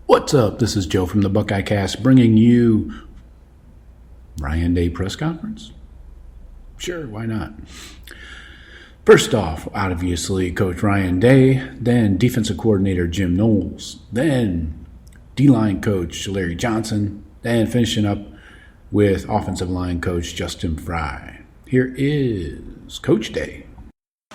What's up? This is Joe from the Buckeye Cast bringing you Ryan Day press conference. Sure, why not? First off, obviously, Coach Ryan Day, then defensive coordinator Jim Knowles, then D-line coach Larry Johnson, and finishing up with offensive line coach Justin Frye. Here is Coach Day.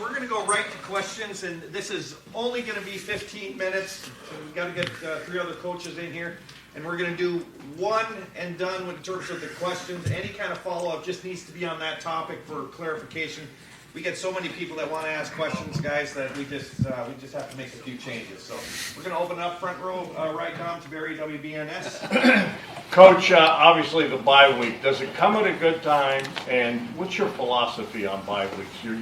We're going to go right to questions, and this is only going to be 15 minutes. So we've got to get 3 other coaches in here, and we're going to do one and done in terms of the questions. Any kind of follow-up just needs to be on that topic for clarification. We get so many people that want to ask questions, guys, that we just have to make a few changes. So we're going to open up front row, right down to Barry WBNS. Coach, obviously the bye week, does it come at a good time? And what's your philosophy on bye weeks? You're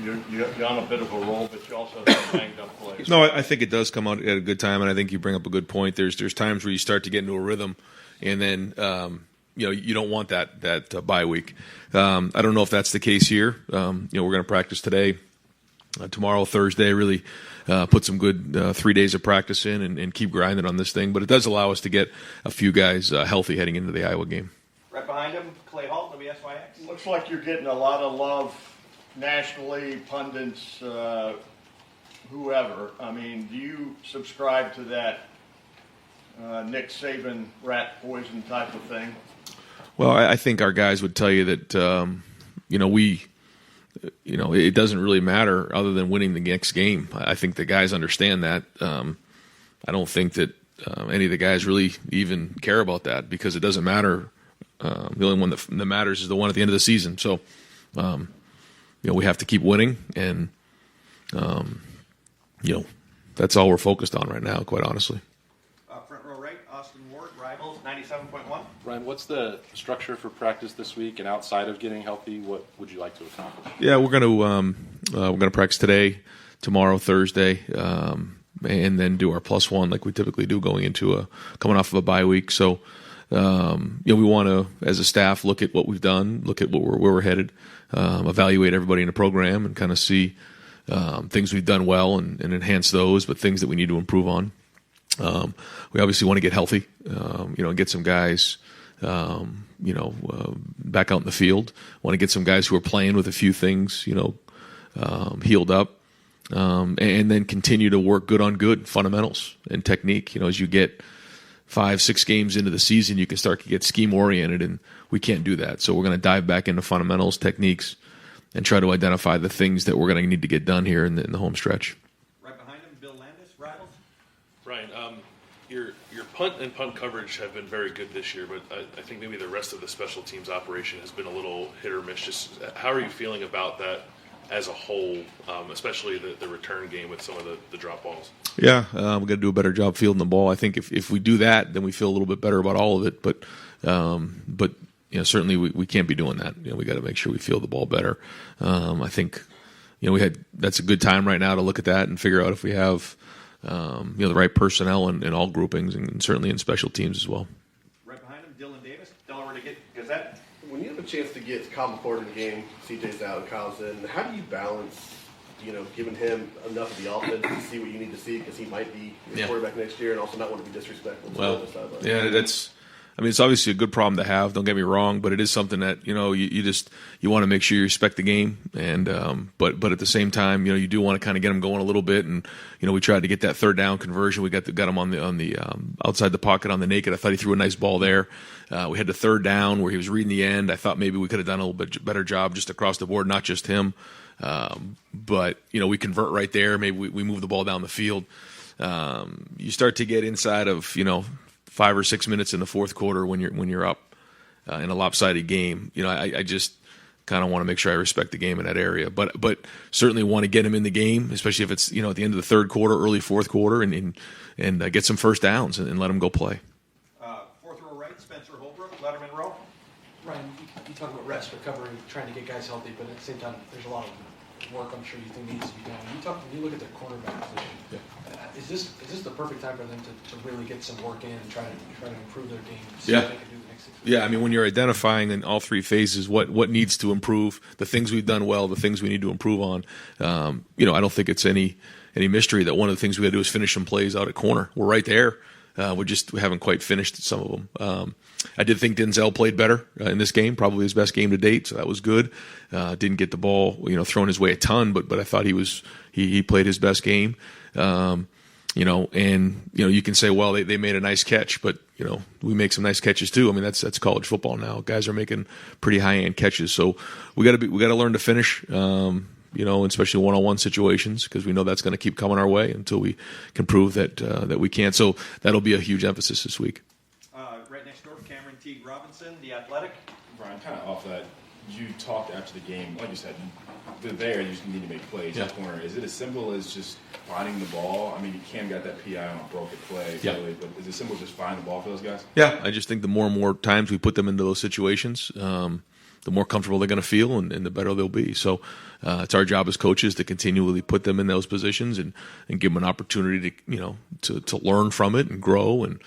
on a bit of a roll, but you also have some banged up players. No, I think it does come out at a good time, and I think you bring up a good point. There's times where you start to get into a rhythm, and then you don't want that bye week. I don't know if that's the case here. We're going to practice today, tomorrow, Thursday. Really put some good 3 days of practice in and keep grinding on this thing. But it does allow us to get a few guys healthy heading into the Iowa game. Right behind him, Clay Hall, WSYX. Looks like you're getting a lot of love nationally, pundits, whoever. I mean, do you subscribe to that Nick Saban rat poison type of thing? Well, I think our guys would tell you that it doesn't really matter other than winning the next game. I think the guys understand that. I don't think that any of the guys really even care about that because it doesn't matter. The only one that matters is the one at the end of the season. So, we have to keep winning, and that's all we're focused on right now, quite honestly. Front row right, Austin Ward, Rivals, 97.1. Ryan, what's the structure for practice this week? And outside of getting healthy, what would you like to accomplish? Yeah, we're gonna practice today, tomorrow, Thursday, and then do our +1 like we typically do coming off of a bye week. So, we want to, as a staff, look at what we've done, look at where we're headed, evaluate everybody in the program, and kind of see things we've done well and enhance those, but things that we need to improve on. We obviously want to get healthy, and get some guys, back out in the field. Want to get some guys who are playing with a few things, healed up, and then continue to work good on good fundamentals and technique. As you get 5-6 games into the season, you can start to get scheme oriented, and we can't do that. So we're going to dive back into fundamentals, techniques, and try to identify the things that we're going to need to get done here in the home stretch. Right behind him, Bill Landis, Rivals. Ryan, your punt and punt coverage have been very good this year, but I think maybe the rest of the special teams operation has been a little hit or miss. Just how are you feeling about that as a whole, especially the return game with some of the drop balls? Yeah, we're going to do a better job fielding the ball. I think if we do that, then we feel a little bit better about all of it. But certainly we can't be doing that. We got to make sure we field the ball better. I think that's a good time right now to look at that and figure out if we have the right personnel in all groupings and certainly in special teams as well. Right behind him, Dylan Davis, Delaware Gazette. When you have a chance to get Kyle McCord in the game, CJ's out and Kyle's in, how do you balance, giving him enough of the offense to see what you need to see because he might be your quarterback next year and also not want to be disrespectful to the other sideline? Yeah, it's obviously a good problem to have. Don't get me wrong, but it is something that you want to make sure you respect the game, and but at the same time, you do want to kind of get them going a little bit, and we tried to get that third down conversion. We got him on the outside the pocket on the naked. I thought he threw a nice ball there. We had the third down where he was reading the end. I thought maybe we could have done a little bit better job just across the board, not just him, but we convert right there. Maybe we move the ball down the field. You start to get inside of 5 or 6 minutes in the fourth quarter when you're up in a lopsided game. I just kind of want to make sure I respect the game in that area, but certainly want to get him in the game, especially if it's at the end of the third quarter, early fourth quarter, and get some first downs and let him go play. Fourth row right, Spencer Holbrook, Letterman row. Ryan, you talk about rest, recovery, trying to get guys healthy, but at the same time, there's a lot of work I'm sure you think needs to be done. When you look at the cornerback position, is this the perfect time for them to really get some work in and try to improve their game? See what they can do the next 6 weeks? Yeah, I mean, when you're identifying in all three phases what needs to improve, the things we've done well, the things we need to improve on, I don't think it's any mystery that one of the things we got to do is finish some plays out at corner. We're right there. We haven't quite finished some of them. I did think Denzel played better in this game, probably his best game to date, so that was good. Didn't get the ball, thrown his way a ton, but I thought he played his best game. You can say, well, they made a nice catch, but we make some nice catches too. I mean, that's college football now. Guys are making pretty high end catches, so we got to learn to finish. Especially one-on-one situations, because we know that's going to keep coming our way until we can prove that we can't. So that'll be a huge emphasis this week. Right next door, Cameron Teague Robinson, The Athletic. Brian, kind of off that, you talked after the game, like you said, they're there, you just need to make plays. Yeah. That corner, is it as simple as just finding the ball? I mean, Cam got that PI on a broken play, Yeah. really, but is it simple just find the ball for those guys? Yeah, I just think the more and more times we put them into those situations, the more comfortable they're going to feel, and the better they'll be. So it's our job as coaches to continually put them in those positions and give them an opportunity to learn from it and grow and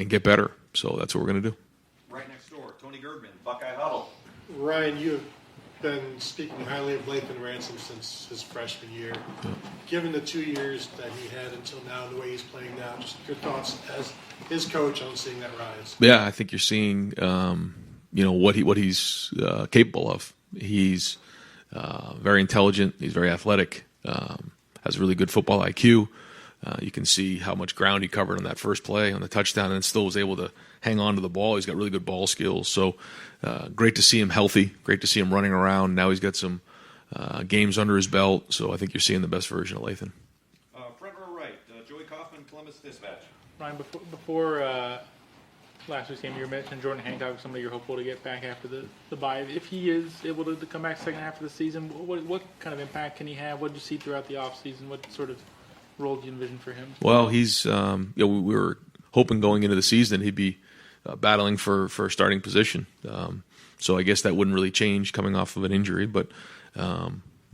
get better. So that's what we're going to do. Right next door, Tony Girdman, Buckeye Huddle. Ryan, you have been speaking highly of Lathan Ransom since his freshman year. Yeah. Given the 2 years that he had until now, and the way he's playing now, just your thoughts as his coach on seeing that rise. Yeah, I think you're seeing what he's capable of. He's very intelligent. He's very athletic. Has really good football IQ. You can see how much ground he covered on that first play on the touchdown, and still was able to hang on to the ball. He's got really good ball skills. So great to see him healthy. Great to see him running around. Now he's got some games under his belt. So I think you're seeing the best version of Lathan. Front row right, Joey Kaufman, Columbus Dispatch. Ryan, before last week's game, you mentioned Jordan Hancock, somebody you're hopeful to get back after the bye. If he is able to come back second half of the season, what kind of impact can he have? What did you see throughout the offseason? What sort of role do you envision for him? Well, he's we were hoping going into the season he'd be battling for a starting position. So I guess that wouldn't really change coming off of an injury, but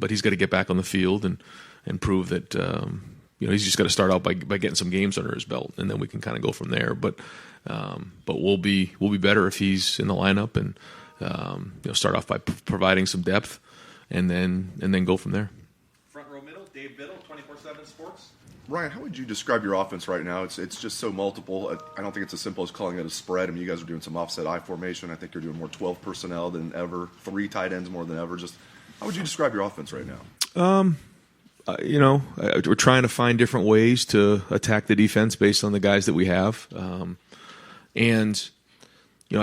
he's got to get back on the field and prove that he's just got to start out by getting some games under his belt, and then we can kind of go from there. But we'll be better if he's in the lineup and start off by providing some depth, and then go from there. Front row middle, Dave Biddle, 24/7 Sports. Ryan, how would you describe your offense right now? It's just so multiple. I don't think it's as simple as calling it a spread. I mean, you guys are doing some offset I formation. I think you're doing more 12 personnel than ever, 3 tight ends more than ever. Just how would you describe your offense right now? We're trying to find different ways to attack the defense based on the guys that we have. I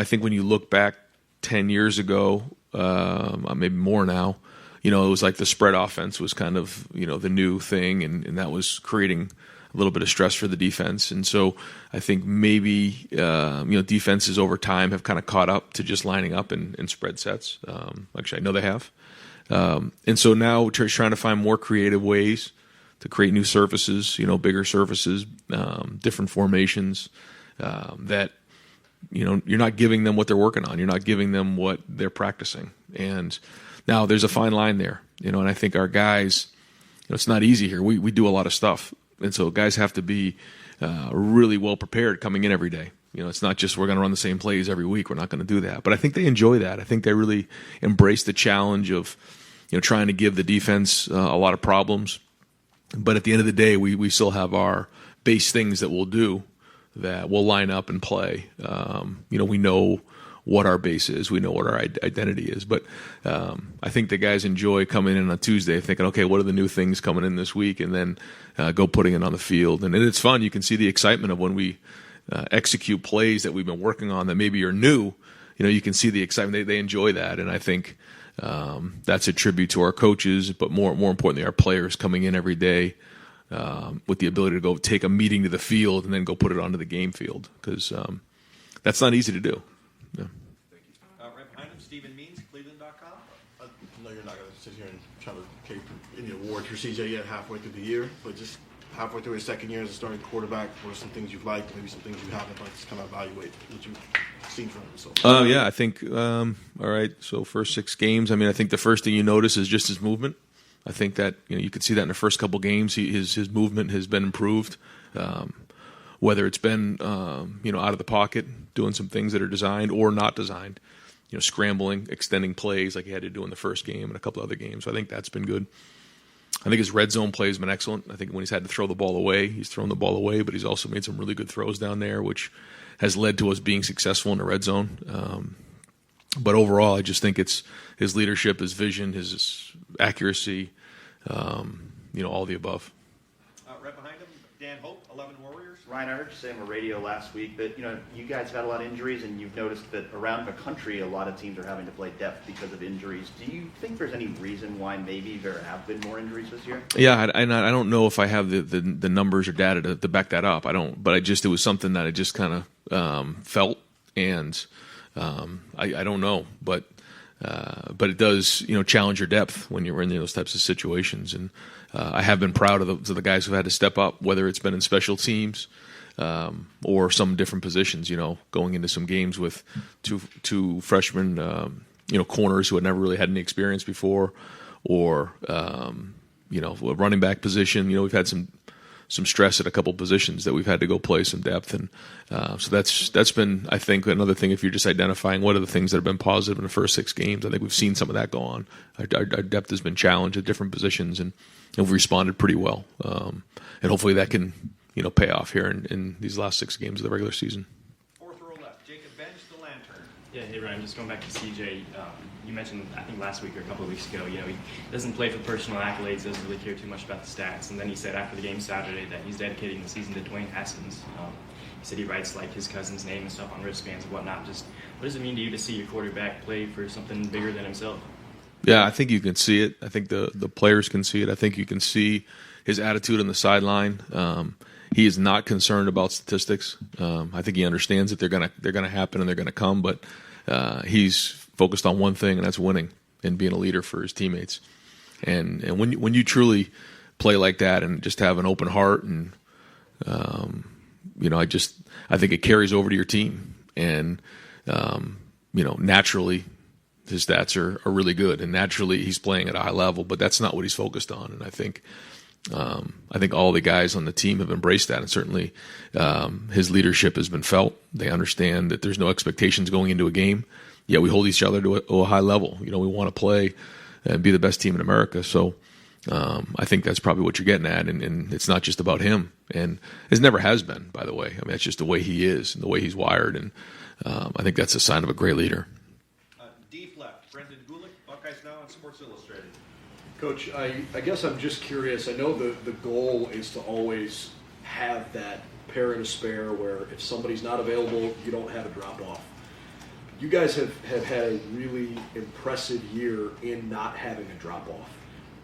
think when you look back 10 years ago, maybe more now, it was like the spread offense was kind of, the new thing, and that was creating a little bit of stress for the defense. And so I think maybe, defenses over time have kind of caught up to just lining up in spread sets. Actually, I know they have. And so now we're trying to find more creative ways to create new surfaces, bigger surfaces, different formations that, you're not giving them what they're working on. You're not giving them what they're practicing. And now there's a fine line there, and I think our guys, it's not easy here. We do a lot of stuff. And so guys have to be really well prepared coming in every day. It's not just we're going to run the same plays every week. We're not going to do that. But I think they enjoy that. I think they really embrace the challenge of, trying to give the defense a lot of problems. But at the end of the day, we still have our base things that we'll do that we'll line up and play. We know what our base is. We know what our identity is. But I think the guys enjoy coming in on Tuesday thinking, okay, what are the new things coming in this week? And then go putting it on the field. And it's fun. You can see the excitement of when we execute plays that we've been working on that maybe are new. You can see the excitement. They enjoy that. And I think that's a tribute to our coaches, but more importantly, our players coming in every day with the ability to go take a meeting to the field and then go put it onto the game field, because that's not easy to do. Yeah. Right behind him, Stephen Means, Cleveland.com. I know you're not going to sit here and try to take any award for CJ yet halfway through the year, but just halfway through his second year as a starting quarterback, what are some things you've liked, maybe some things you haven't, like just kind of evaluate what you've seen from him so far? Yeah, I think, all right, so first 6 games, I think the first thing you notice is just his movement. I think that, you could see that in the first couple games, his movement has been improved, whether it's been, out of the pocket, doing some things that are designed or not designed, scrambling, extending plays like he had to do in the first game and a couple other games. So I think that's been good. I think his red zone play has been excellent. I think when he's had to throw the ball away, he's thrown the ball away, but he's also made some really good throws down there, which has led to us being successful in the red zone. But overall, I just think it's his leadership, his vision, his accuracy, all the above. Right behind him, Dan Hope, 11 Warriors. Ryan, I heard you say on the radio last week that you guys have had a lot of injuries, and you've noticed that around the country a lot of teams are having to play depth because of injuries. Do you think there's any reason why maybe there have been more injuries this year? Yeah, I don't know if I have the numbers or data to back that up. I don't, but it was something that I just kind of felt, and I don't know, but it does challenge your depth when you're in those types of situations, and I have been proud of the guys who've had to step up, whether it's been in special teams or some different positions. Going into some games with two freshmen, corners who had never really had any experience before, or a running back position. We've had some stress at a couple positions that we've had to go play some depth, and so that's been, I think, another thing. If you're just identifying what are the things that have been positive in the first 6 games, I think we've seen some of that go on. Our depth has been challenged at different positions, and we've responded pretty well. And hopefully that can pay off here in these last 6 games of the regular season. Fourth row left, Jacob Bench, the Lantern. Yeah, hey Ryan, just going back to CJ. You mentioned, I think last week or a couple of weeks ago, he doesn't play for personal accolades, doesn't really care too much about the stats. And then he said after the game Saturday that he's dedicating the season to Dwayne Haskins. He said he writes like his cousin's name and stuff on wristbands and whatnot. Just what does it mean to you to see your quarterback play for something bigger than himself? Yeah, I think you can see it. I think the players can see it. I think you can see his attitude on the sideline. He is not concerned about statistics. I think he understands that they're gonna happen and they're gonna come, but he's focused on one thing, and that's winning and being a leader for his teammates. And when you truly play like that and just have an open heart, and I think it carries over to your team. And naturally, his stats are really good, and naturally he's playing at a high level. But that's not what he's focused on. And I think all the guys on the team have embraced that, and certainly his leadership has been felt. They understand that there's no expectations going into a game. Yeah, we hold each other to a high level. We want to play and be the best team in America. So I think that's probably what you're getting at, and it's not just about him, and it never has been, by the way. I mean, that's just the way he is and the way he's wired, and I think that's a sign of a great leader. Deep left, Brendan Gulick, Buckeyes Now on Sports Illustrated. Coach, I guess I'm just curious. I know the goal is to always have that pair and a spare where if somebody's not available, you don't have a drop-off. You guys have had a really impressive year in not having a drop-off.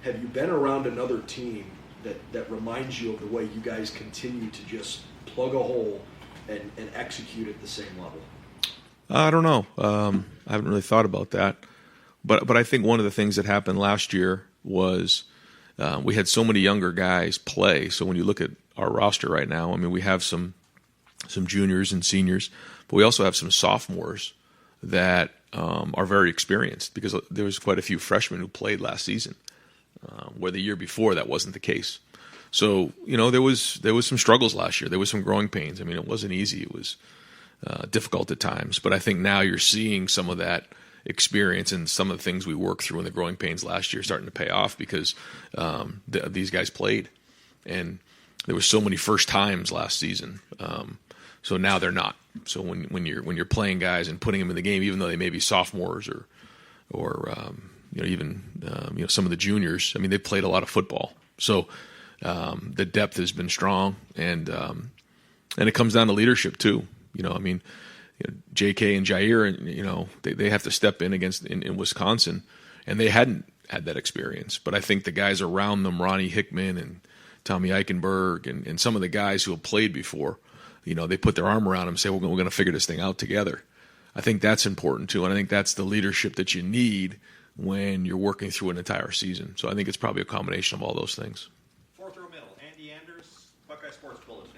Have you been around another team that reminds you of the way you guys continue to just plug a hole and execute at the same level? I don't know. I haven't really thought about that. But I think one of the things that happened last year was we had so many younger guys play. So when you look at our roster right now, I mean, we have some juniors and seniors, but we also have some sophomores that are very experienced, because there was quite a few freshmen who played last season, where the year before that wasn't the case. So there was some struggles last year. There was some growing pains. I mean, it wasn't easy. It was difficult at times. But I think now you're seeing some of that experience and some of the things we worked through in the growing pains last year starting to pay off, because these guys played, and there were so many first times last season. So now they're not. So when you're playing guys and putting them in the game, even though they may be sophomores or even some of the juniors, I mean, they've played a lot of football. So the depth has been strong, and it comes down to leadership too. I mean, J.K. and Jair, they have to step in in Wisconsin, and they hadn't had that experience. But I think the guys around them, Ronnie Hickman and Tommy Eichenberg, and some of the guys who have played before, they put their arm around them and say, we're going to figure this thing out together. I think that's important too, and I think that's the leadership that you need when you're working through an entire season. So I think it's probably a combination of all those things. Fourth row middle, Andy Anders, Buckeye Sports Bulletin.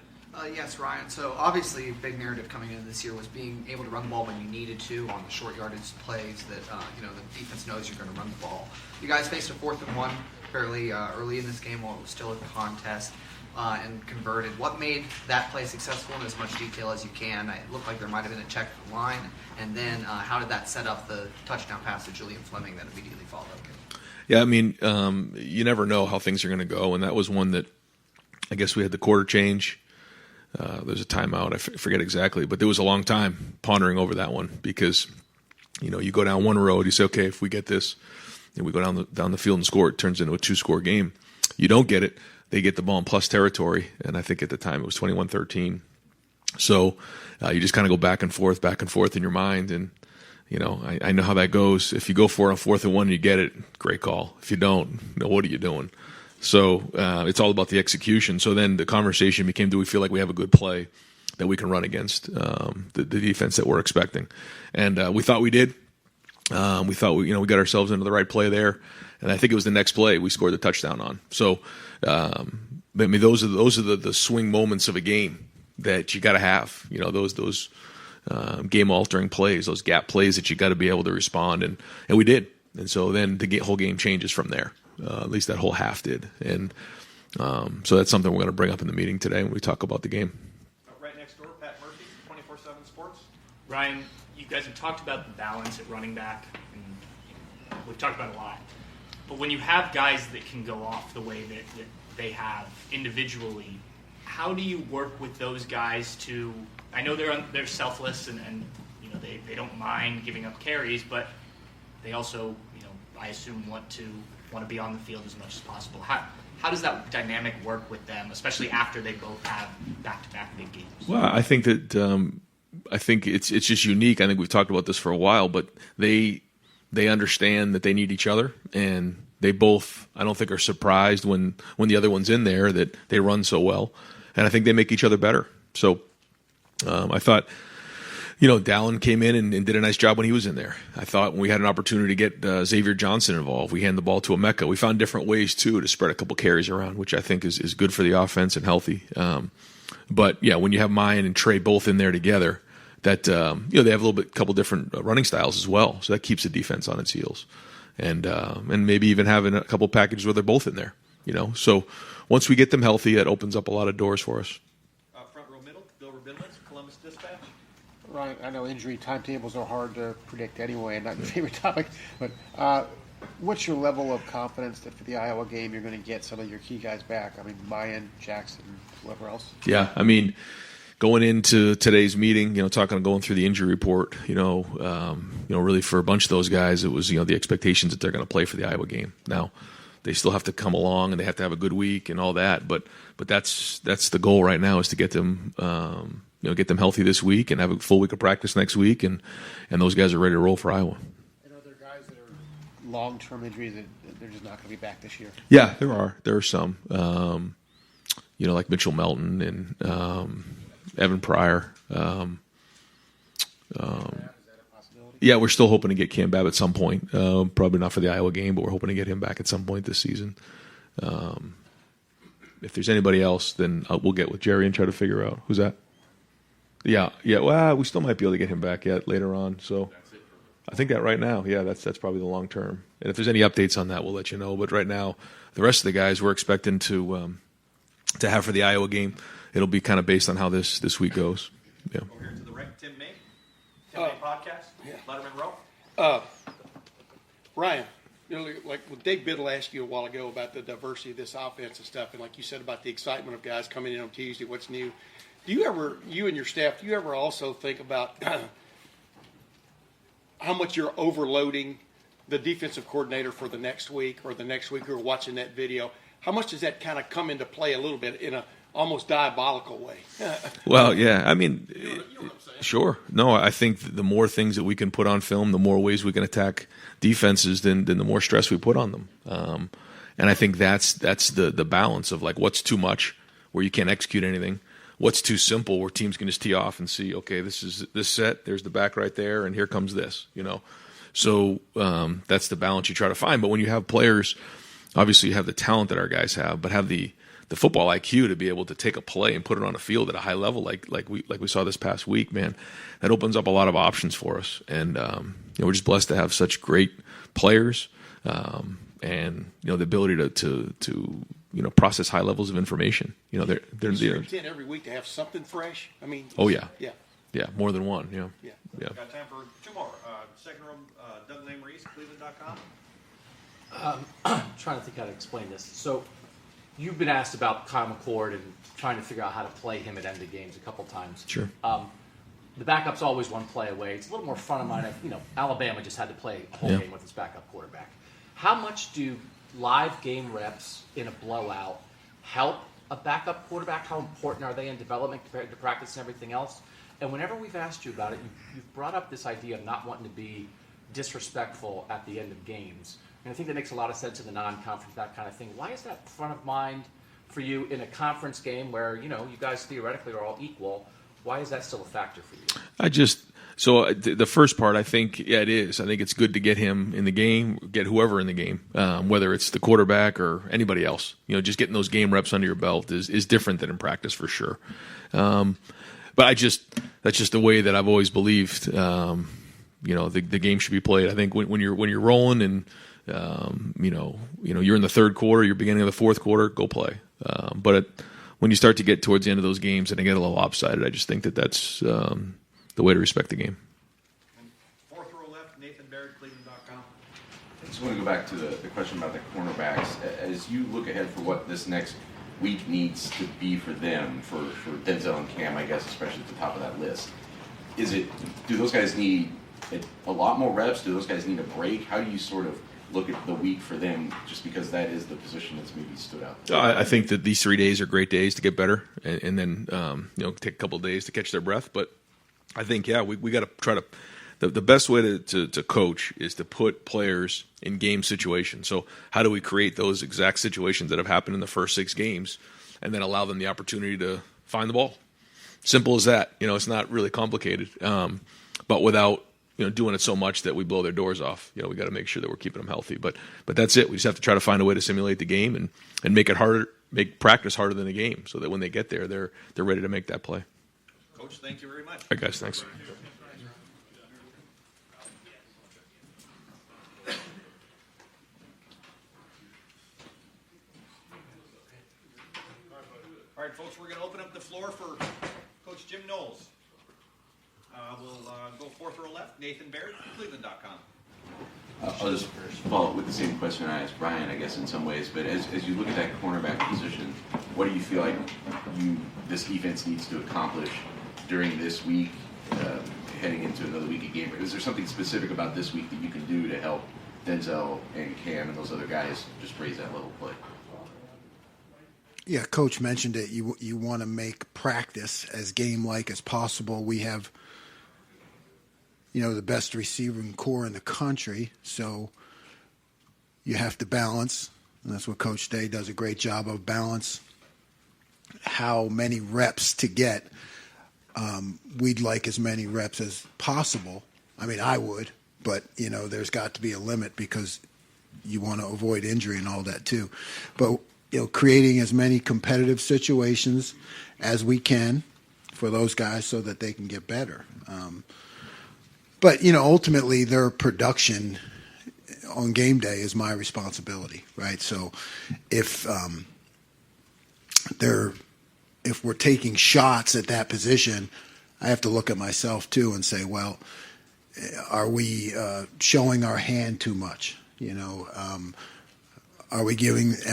Yes, Ryan. So obviously, a big narrative coming into this year was being able to run the ball when you needed to on the short yardage plays that the defense knows you're going to run the ball. You guys faced a 4th and 1 fairly early in this game while it was still a contest, and converted. What made that play successful in as much detail as you can? It looked like there might have been a check to the line, and then how did that set up the touchdown pass to Julian Fleming that immediately followed? Yeah, I mean, you never know how things are going to go, and that was one that I guess we had the quarter change. There's a timeout. I forget exactly, but there was a long time pondering over that one because, you go down one road, you say, okay, if we get this, and we go down the field and score, it turns into a 2-score game. You don't get it, they get the ball in plus territory, and I think at the time it was 21-13. So you just kind of go back and forth in your mind, and I know how that goes. If you go for it on 4th and 1 and you get it, great call. If you don't, what are you doing? So it's all about the execution. So then the conversation became, do we feel like we have a good play that we can run against the defense that we're expecting? And we thought we did. We thought we got ourselves into the right play there, and I think it was the next play we scored the touchdown on. So I mean, those are the swing moments of a game that you got to have. Those game altering plays, those gap plays that you got to be able to respond, and we did. And so then the whole game changes from there. At least that whole half did, and so that's something we're going to bring up in the meeting today when we talk about the game. Right next door, Pat Murphy, 24/7 Sports. Ryan, you guys have talked about the balance at running back, and we've talked about it a lot. But when you have guys that can go off the way that they have individually, how do you work with those guys to? I know they're selfless and they don't mind giving up carries, but they also I assume want to be on the field as much as possible. How does that dynamic work with them, especially after they both have back-to-back big games? Well, I think that it's just unique. I think we've talked about this for a while, but they understand that they need each other, and they both, I don't think, are surprised when the other one's in there that they run so well, and I think they make each other better. So I thought, Dallin came in and did a nice job when he was in there. I thought when we had an opportunity to get Xavier Johnson involved, we handed the ball to Emeka. We found different ways, too, to spread a couple carries around, which I think is good for the offense and healthy. But, yeah, when you have Mayan and Trey both in there together, that they have a couple different running styles as well. So that keeps the defense on its heels. And maybe even having a couple packages where they're both in there, So once we get them healthy, that opens up a lot of doors for us. Front row middle, Bill Rabinowitz, Columbus Dispatch. Ryan, I know injury timetables are hard to predict anyway, and not your favorite topic, but what's your level of confidence that for the Iowa game you're going to get some of your key guys back? I mean, Mayan, Jackson, whoever else? Yeah, I mean, going into today's meeting, going through the injury report, really for a bunch of those guys, it was, the expectations that they're going to play for the Iowa game. Now, they still have to come along and they have to have a good week and all that, but that's the goal right now is to get them get them healthy this week and have a full week of practice next week, and those guys are ready to roll for Iowa. And are there guys that are long-term injuries that they're just not going to be back this year? Yeah, there are. There are some. Like Mitchell Melton and Evan Pryor. Is that a possibility? Yeah, we're still hoping to get Cam Babb at some point. Probably not for the Iowa game, but we're hoping to get him back at some point this season. If there's anybody else, then we'll get with Jerry and try to figure out who's that. Yeah. Well, we still might be able to get him back yet later on. So I think that right now, yeah, that's probably the long term. And if there's any updates on that, we'll let you know. But right now, the rest of the guys we're expecting to have for the Iowa game, it'll be kind of based on how this week goes. Yeah. Over here to the right, Tim May. Tim May podcast. Yeah. Letterman Row. Ryan, like when Dave Biddle asked you a while ago about the diversity of this offense and stuff, and like you said about the excitement of guys coming in on Tuesday, what's new? Do you and your staff, do you ever also think about how much you're overloading the defensive coordinator for the next week or the next week who are watching that video? How much does that kind of come into play a little bit in a almost diabolical way? Well, yeah, I mean, sure. No, I think the more things that we can put on film, the more ways we can attack defenses, then the more stress we put on them. And I think that's the balance of like what's too much where you can't execute anything. What's too simple where teams can just tee off and see, okay, this is this set, there's the back right there, and here comes this, So that's the balance you try to find. But when you have players, obviously you have the talent that our guys have, but have the football IQ to be able to take a play and put it on a field at a high level like we saw this past week, man, that opens up a lot of options for us. And we're just blessed to have such great players and the ability to process high levels of information. They're Is your intent every week to have something fresh? I mean, oh yeah, yeah, more than one. Yeah. Got time for two more. Second room, Doug Maurice, Cleveland.com. Trying to think how to explain this. So you've been asked about Kyle McCord and trying to figure out how to play him at end of games a couple times. Sure. The backup's always one play away. It's a little more front of mind. Alabama just had to play a whole game with its backup quarterback. How much do live game reps in a blowout help a backup quarterback? How important are they in development compared to practice and everything else? And whenever we've asked you about it, you've brought up this idea of not wanting to be disrespectful at the end of games. And I think that makes a lot of sense in the non-conference, that kind of thing. Why is that front of mind for you in a conference game where, you guys theoretically are all equal? Why is that still a factor for you? The first part, I think, it is. I think it's good to get him in the game, get whoever in the game, whether it's the quarterback or anybody else. Just getting those game reps under your belt is different than in practice for sure. But that's just the way that I've always believed. The game should be played. I think when you're rolling and you're in the third quarter, you're beginning of the fourth quarter, go play. But when you start to get towards the end of those games and they get a little lopsided, I just think that's the way to respect the game. Fourth row left, Nathan Baird, Cleveland.com. I just want to go back to the question about the cornerbacks. As you look ahead for what this next week needs to be for them, for Denzel and Cam, I guess, especially at the top of that list, do those guys need a lot more reps? Do those guys need a break? How do you sort of look at the week for them, just because that is the position that's maybe stood out? I think that these 3 days are great days to get better, and then take a couple of days to catch their breath. But I think we got to try to. The best way to coach is to put players in game situations. So how do we create those exact situations that have happened in the first 6 games, and then allow them the opportunity to find the ball? Simple as that. It's not really complicated, but without doing it so much that we blow their doors off. We got to make sure that we're keeping them healthy. But that's it. We just have to try to find a way to simulate the game and make it harder, make practice harder than the game, so that when they get there, they're ready to make that play. Coach, thank you very much. All right, guys, thanks. All right, folks, we're going to open up the floor for Coach Jim Knowles. We'll go fourth row left, Nathan Baird, Cleveland.com. I'll just follow up with the same question I asked Brian, I guess, in some ways. But as you look at that cornerback position, what do you feel like this defense needs to accomplish during this week, heading into another week of game? Is there something specific about this week that you can do to help Denzel and Cam and those other guys just raise that level of play? Yeah, Coach mentioned it. You want to make practice as game-like as possible. We have, the best receiving core in the country, so you have to balance, and that's what Coach Day does a great job of, balance how many reps to get. We'd like as many reps as possible. I mean, I would, but, there's got to be a limit because you want to avoid injury and all that too. But creating as many competitive situations as we can for those guys so that they can get better. But ultimately their production on game day is my responsibility, right? So if we're taking shots at that position, I have to look at myself too and say, well, are we showing our hand too much? Am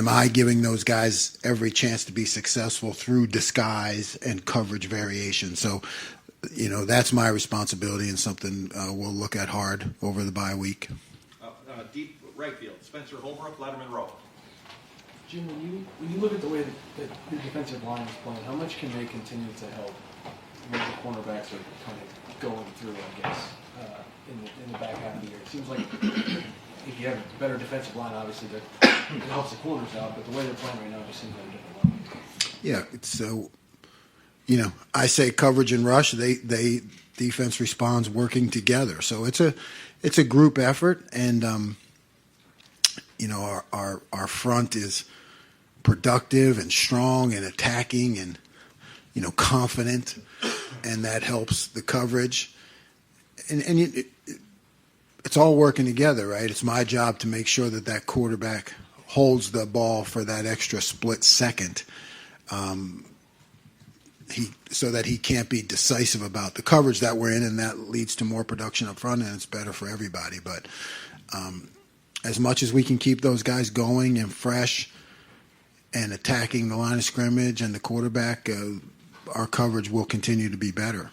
I giving those guys every chance to be successful through disguise and coverage variation? So, that's my responsibility and something we'll look at hard over the bye week. Deep right field, Spencer Holbrook, Letterman Row. Jim, when you look at the way that the defensive line is playing, how much can they continue to help when the cornerbacks are kind of going through, I guess, in the back half of the year? It seems like if you have a better defensive line, obviously it helps the corners out, but the way they're playing right now just seems like a different level. Yeah, so, I say coverage and rush, they defense responds working together. So it's a group effort, and our front is productive and strong and attacking and confident, and that helps the coverage. And it's all working together, right? It's my job to make sure that quarterback holds the ball for that extra split second, so that he can't be decisive about the coverage that we're in, and that leads to more production up front, and it's better for everybody. But as much as we can keep those guys going and fresh and attacking the line of scrimmage and the quarterback, our coverage will continue to be better.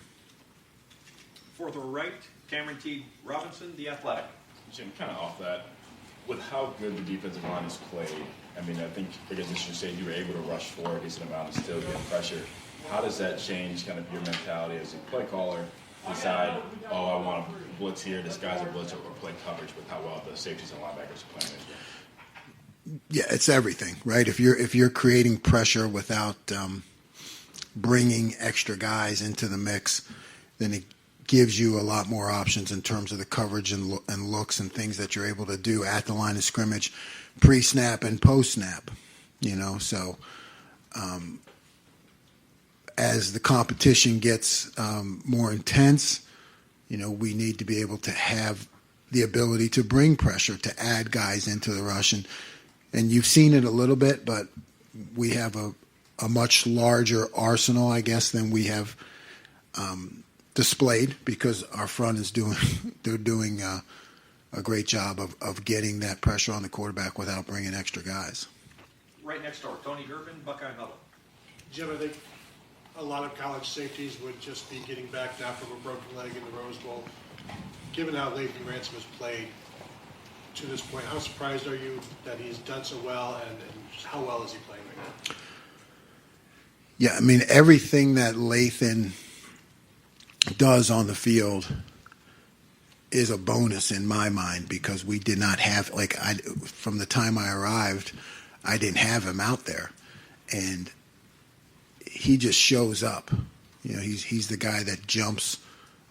Fourth row right, Cameron T. Robinson, The Athletic. Jim, kind of off that, with how good the defensive line has played, I mean, I think against Michigan State you were able to rush for a decent amount and still get pressure. How does that change kind of your mentality as a play caller? Decide, oh, I want to blitz here, disguise a blitz, or play coverage with how well the safeties and linebackers are playing this game? Yeah, it's everything, right? If you're creating pressure without bringing extra guys into the mix, then it gives you a lot more options in terms of the coverage and looks and things that you're able to do at the line of scrimmage, pre-snap and post-snap. So as the competition gets more intense, we need to be able to have the ability to bring pressure, to add guys into the rush. And you've seen it a little bit, but we have a much larger arsenal, I guess, than we have displayed, because our front is doing a great job of getting that pressure on the quarterback without bringing extra guys. Right next door, Tony Gervin, Buckeye Huddle. Jim, I think a lot of college safeties would just be getting back now from a broken leg in the Rose Bowl. Given how Lathan Ransom has played to this point, how surprised are you that he's done so well, and how well is he playing right now? Yeah, I mean, everything that Lathan does on the field is a bonus in my mind, because we did not have, from the time I arrived, I didn't have him out there. And he just shows up. He's the guy that jumps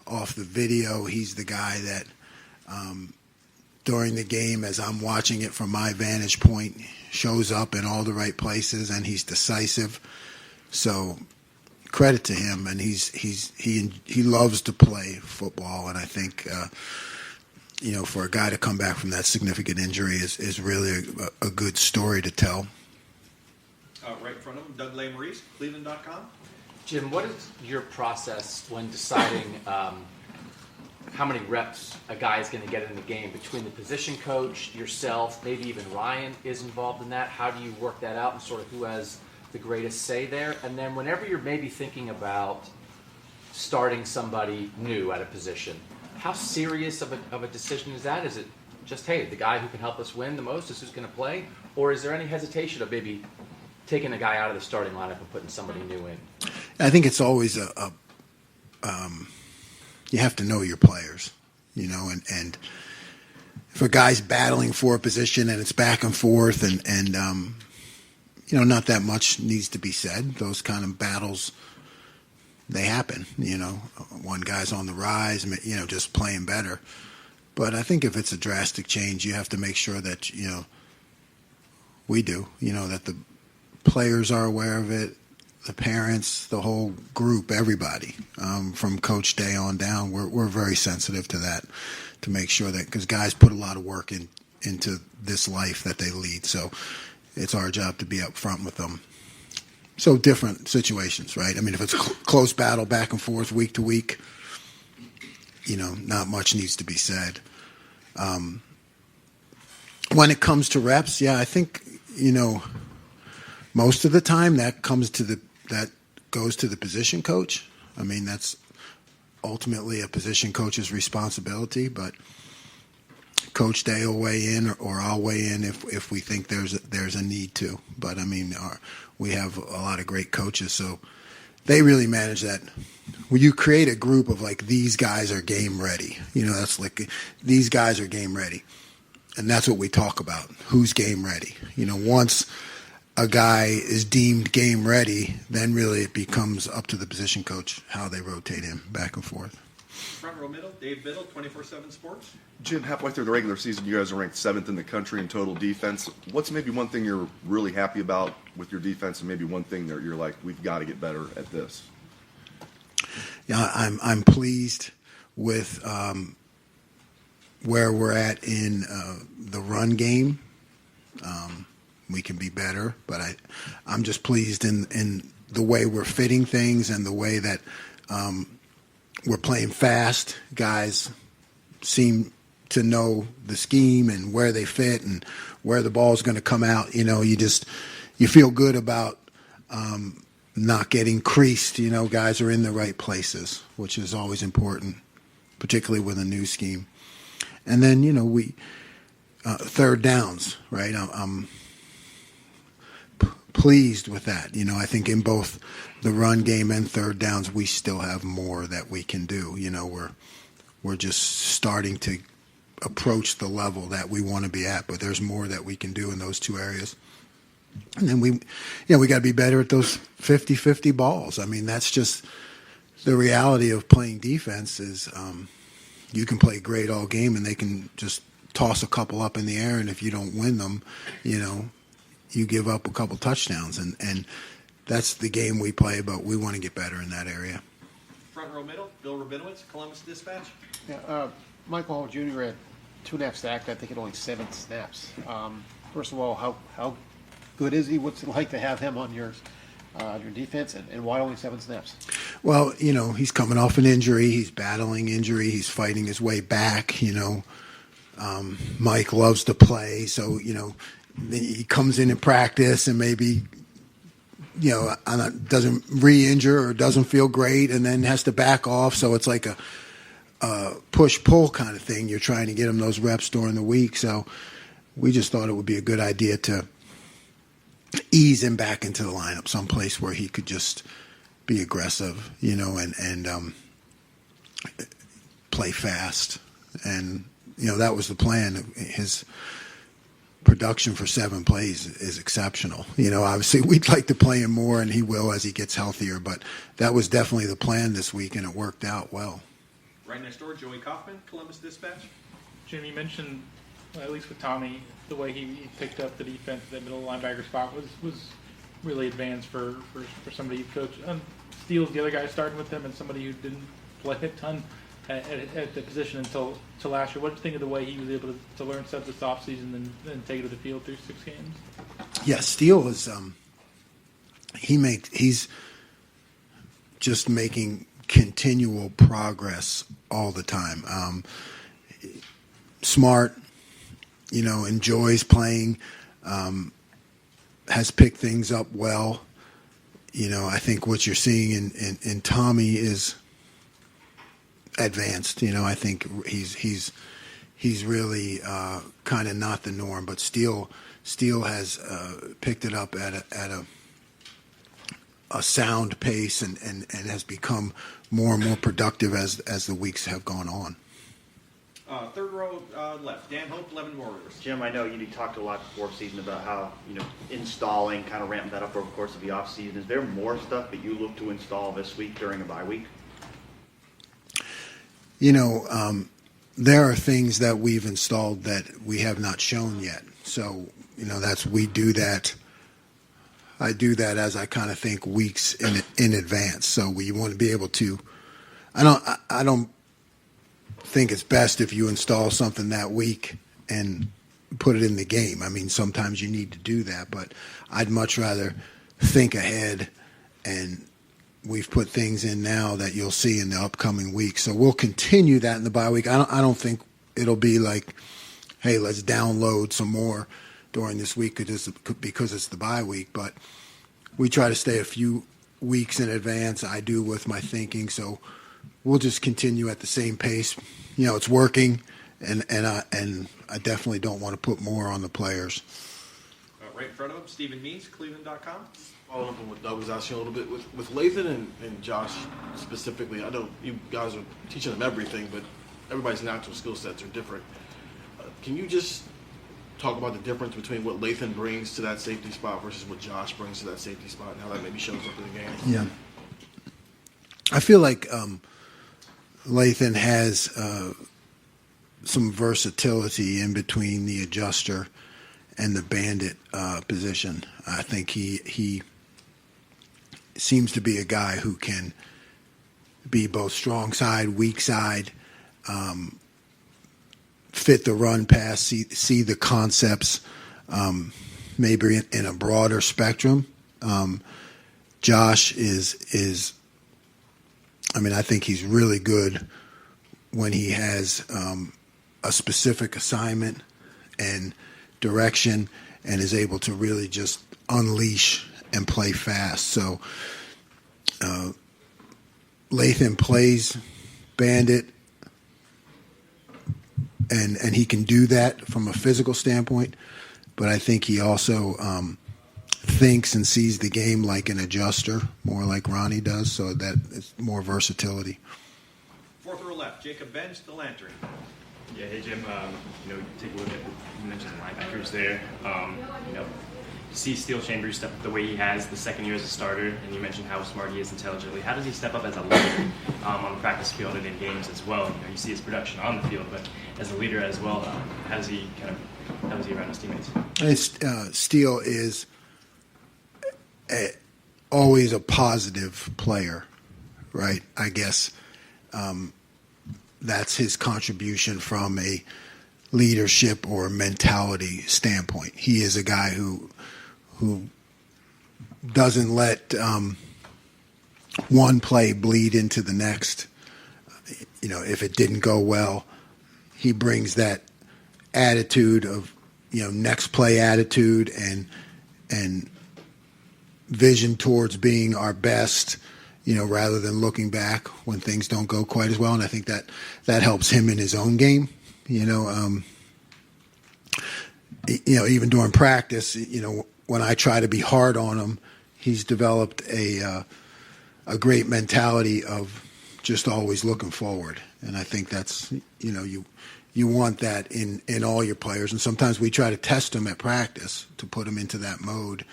off the video. He's the guy that during the game, as I'm watching it from my vantage point, shows up in all the right places, and he's decisive. So credit to him, and he loves to play football, and I think for a guy to come back from that significant injury is really a good story to tell. Right in front of him, Doug Lesmerises, Cleveland.com. Jim, what is your process when deciding how many reps a guy is going to get in the game? Between the position coach, yourself, maybe even Ryan is involved in that. How do you work that out, and sort of who has the greatest say there? And then whenever you're maybe thinking about starting somebody new at a position, how serious of a decision is that? Is it just, hey, the guy who can help us win the most is who's going to play? Or is there any hesitation of maybe taking a guy out of the starting lineup and putting somebody new in? I think it's always you have to know your players, and if a guy's battling for a position and it's back and forth and not that much needs to be said. Those kind of battles, they happen. One guy's on the rise, just playing better. But I think if it's a drastic change, you have to make sure that we do. That the players are aware of it, the parents, the whole group, everybody, from Coach Day on down. We're very sensitive to that, to make sure that, because guys put a lot of work into this life that they lead. So it's our job to be up front with them. So different situations, right? I mean, if it's a close battle back and forth week to week, not much needs to be said. When it comes to reps, I think, most of the time that goes to the position coach. I mean, that's ultimately a position coach's responsibility, but Coach Day will weigh in, or I'll weigh in if we think there's a need to. But I mean, we have a lot of great coaches, so they really manage that. When you create a group of these guys are game ready, that's these guys are game ready, and that's what we talk about. Who's game ready? Once a guy is deemed game ready, then really it becomes up to the position coach how they rotate him back and forth. Front row middle, Dave Biddle, 24/7 Sports. Jim, halfway through the regular season, you guys are ranked 7th in the country in total defense. What's maybe one thing you're really happy about with your defense, and maybe one thing that you're like, we've got to get better at this? Yeah, I'm pleased with where we're at in the run game. We can be better, but I'm just pleased in the way we're fitting things and the way that we're playing fast. Guys seem to know the scheme and where they fit and where the ball is going to come out. You feel good about not getting creased. Guys are in the right places, which is always important, particularly with a new scheme. And then, we third downs, right? I'm pleased with that. I think in both the run game and third downs, we still have more that we can do. We're just starting to approach the level that we want to be at, but there's more that we can do in those two areas. And then we got to be better at those 50-50 balls. I mean, that's just the reality of playing defense is you can play great all game and they can just toss a couple up in the air, and if you don't win them, you give up a couple touchdowns. And that's the game we play, but we want to get better in that area. Front row middle, Bill Rabinowitz, Columbus Dispatch. Yeah, Michael Hall Jr. had 2.5 sacks, I think, at only 7 snaps. First of all, how good is he? What's it like to have him on your defense, and why only 7 snaps? Well, he's coming off an injury. He's battling injury. He's fighting his way back. Mike loves to play, so he comes in practice and maybe doesn't re-injure or doesn't feel great, and then has to back off. So it's like a push-pull kind of thing. You're trying to get him those reps during the week. So we just thought it would be a good idea to ease him back into the lineup, someplace where he could just be aggressive, and play fast. And, that was the plan. His production for 7 plays is exceptional. Obviously we'd like to play him more, and he will as he gets healthier, but that was definitely the plan this week, and it worked out well. Right next door, Joey Kaufman, Columbus Dispatch. Jim, you mentioned, at least with Tommy, the way he picked up the defense, that middle linebacker spot was really advanced for somebody you coach. Steele's the other guy starting with him, and somebody who didn't play a ton at the position until last year. What do you think of the way he was able to learn stuff this offseason and take it to the field through 6 games? Yeah, Steele is he's just making continual progress all the time. Smart, enjoys playing, has picked things up well. I think what you're seeing in Tommy is advanced. I think he's really kind of not the norm, but Steele has picked it up at a sound pace and has become more and more productive as the weeks have gone on. Third row left, Dan Hope, Lebanon Warriors. Jim, I know you talked a lot before season about how, installing, kind of ramping that up over the course of the offseason. Is there more stuff that you look to install this week during a bye week? There are things that we've installed that we have not shown yet. So, we do that. I do that as I kind of think weeks in advance. So we want to be able to. I don't think it's best if you install something that week and put it in the game. I mean, sometimes you need to do that, but I'd much rather think ahead, and we've put things in now that you'll see in the upcoming week. So we'll continue that in the bye week. I don't think it'll be like, hey, let's download some more during this week because it's the bye week, but we try to stay a few weeks in advance. I do with my thinking, so we'll just continue at the same pace. It's working, and I definitely don't want to put more on the players. Right in front of him, Stephen Means, Cleveland.com. Following up on what Doug was asking a little bit, with Lathan and Josh specifically, I know you guys are teaching them everything, but everybody's natural skill sets are different. Can you just talk about the difference between what Lathan brings to that safety spot versus what Josh brings to that safety spot, and how that maybe shows up in the game? Yeah. I feel like Lathan has some versatility in between the adjuster and the bandit position. I think he seems to be a guy who can be both strong side, weak side, fit the run pass, see the concepts, maybe in a broader spectrum. Josh is I think he's really good when he has a specific assignment and direction, and is able to really just unleash and play fast. So Latham plays bandit, and he can do that from a physical standpoint, but I think he also thinks and sees the game like an adjuster, more like Ronnie does, so that it's more versatility. Fourth row left, Jacob Bench, the Lantern. Yeah, hey Jim, take a look at, you mentioned the linebackers there. To see Steel Chambers step up the way he has the second year as a starter, and you mentioned how smart he is intelligently. How does he step up as a leader on the practice field and in games as well? You see his production on the field, but as a leader as well, how does he around his teammates? Steele is always a positive player, right? I guess that's his contribution from a leadership or mentality standpoint. He is a guy who doesn't let one play bleed into the next. If it didn't go well, he brings that attitude of next play attitude and vision towards being our best, rather than looking back when things don't go quite as well. And I think that helps him in his own game. Even during practice, when I try to be hard on him, he's developed a great mentality of just always looking forward. And I think that's, you want that in all your players. And sometimes we try to test them at practice to put them into that mode,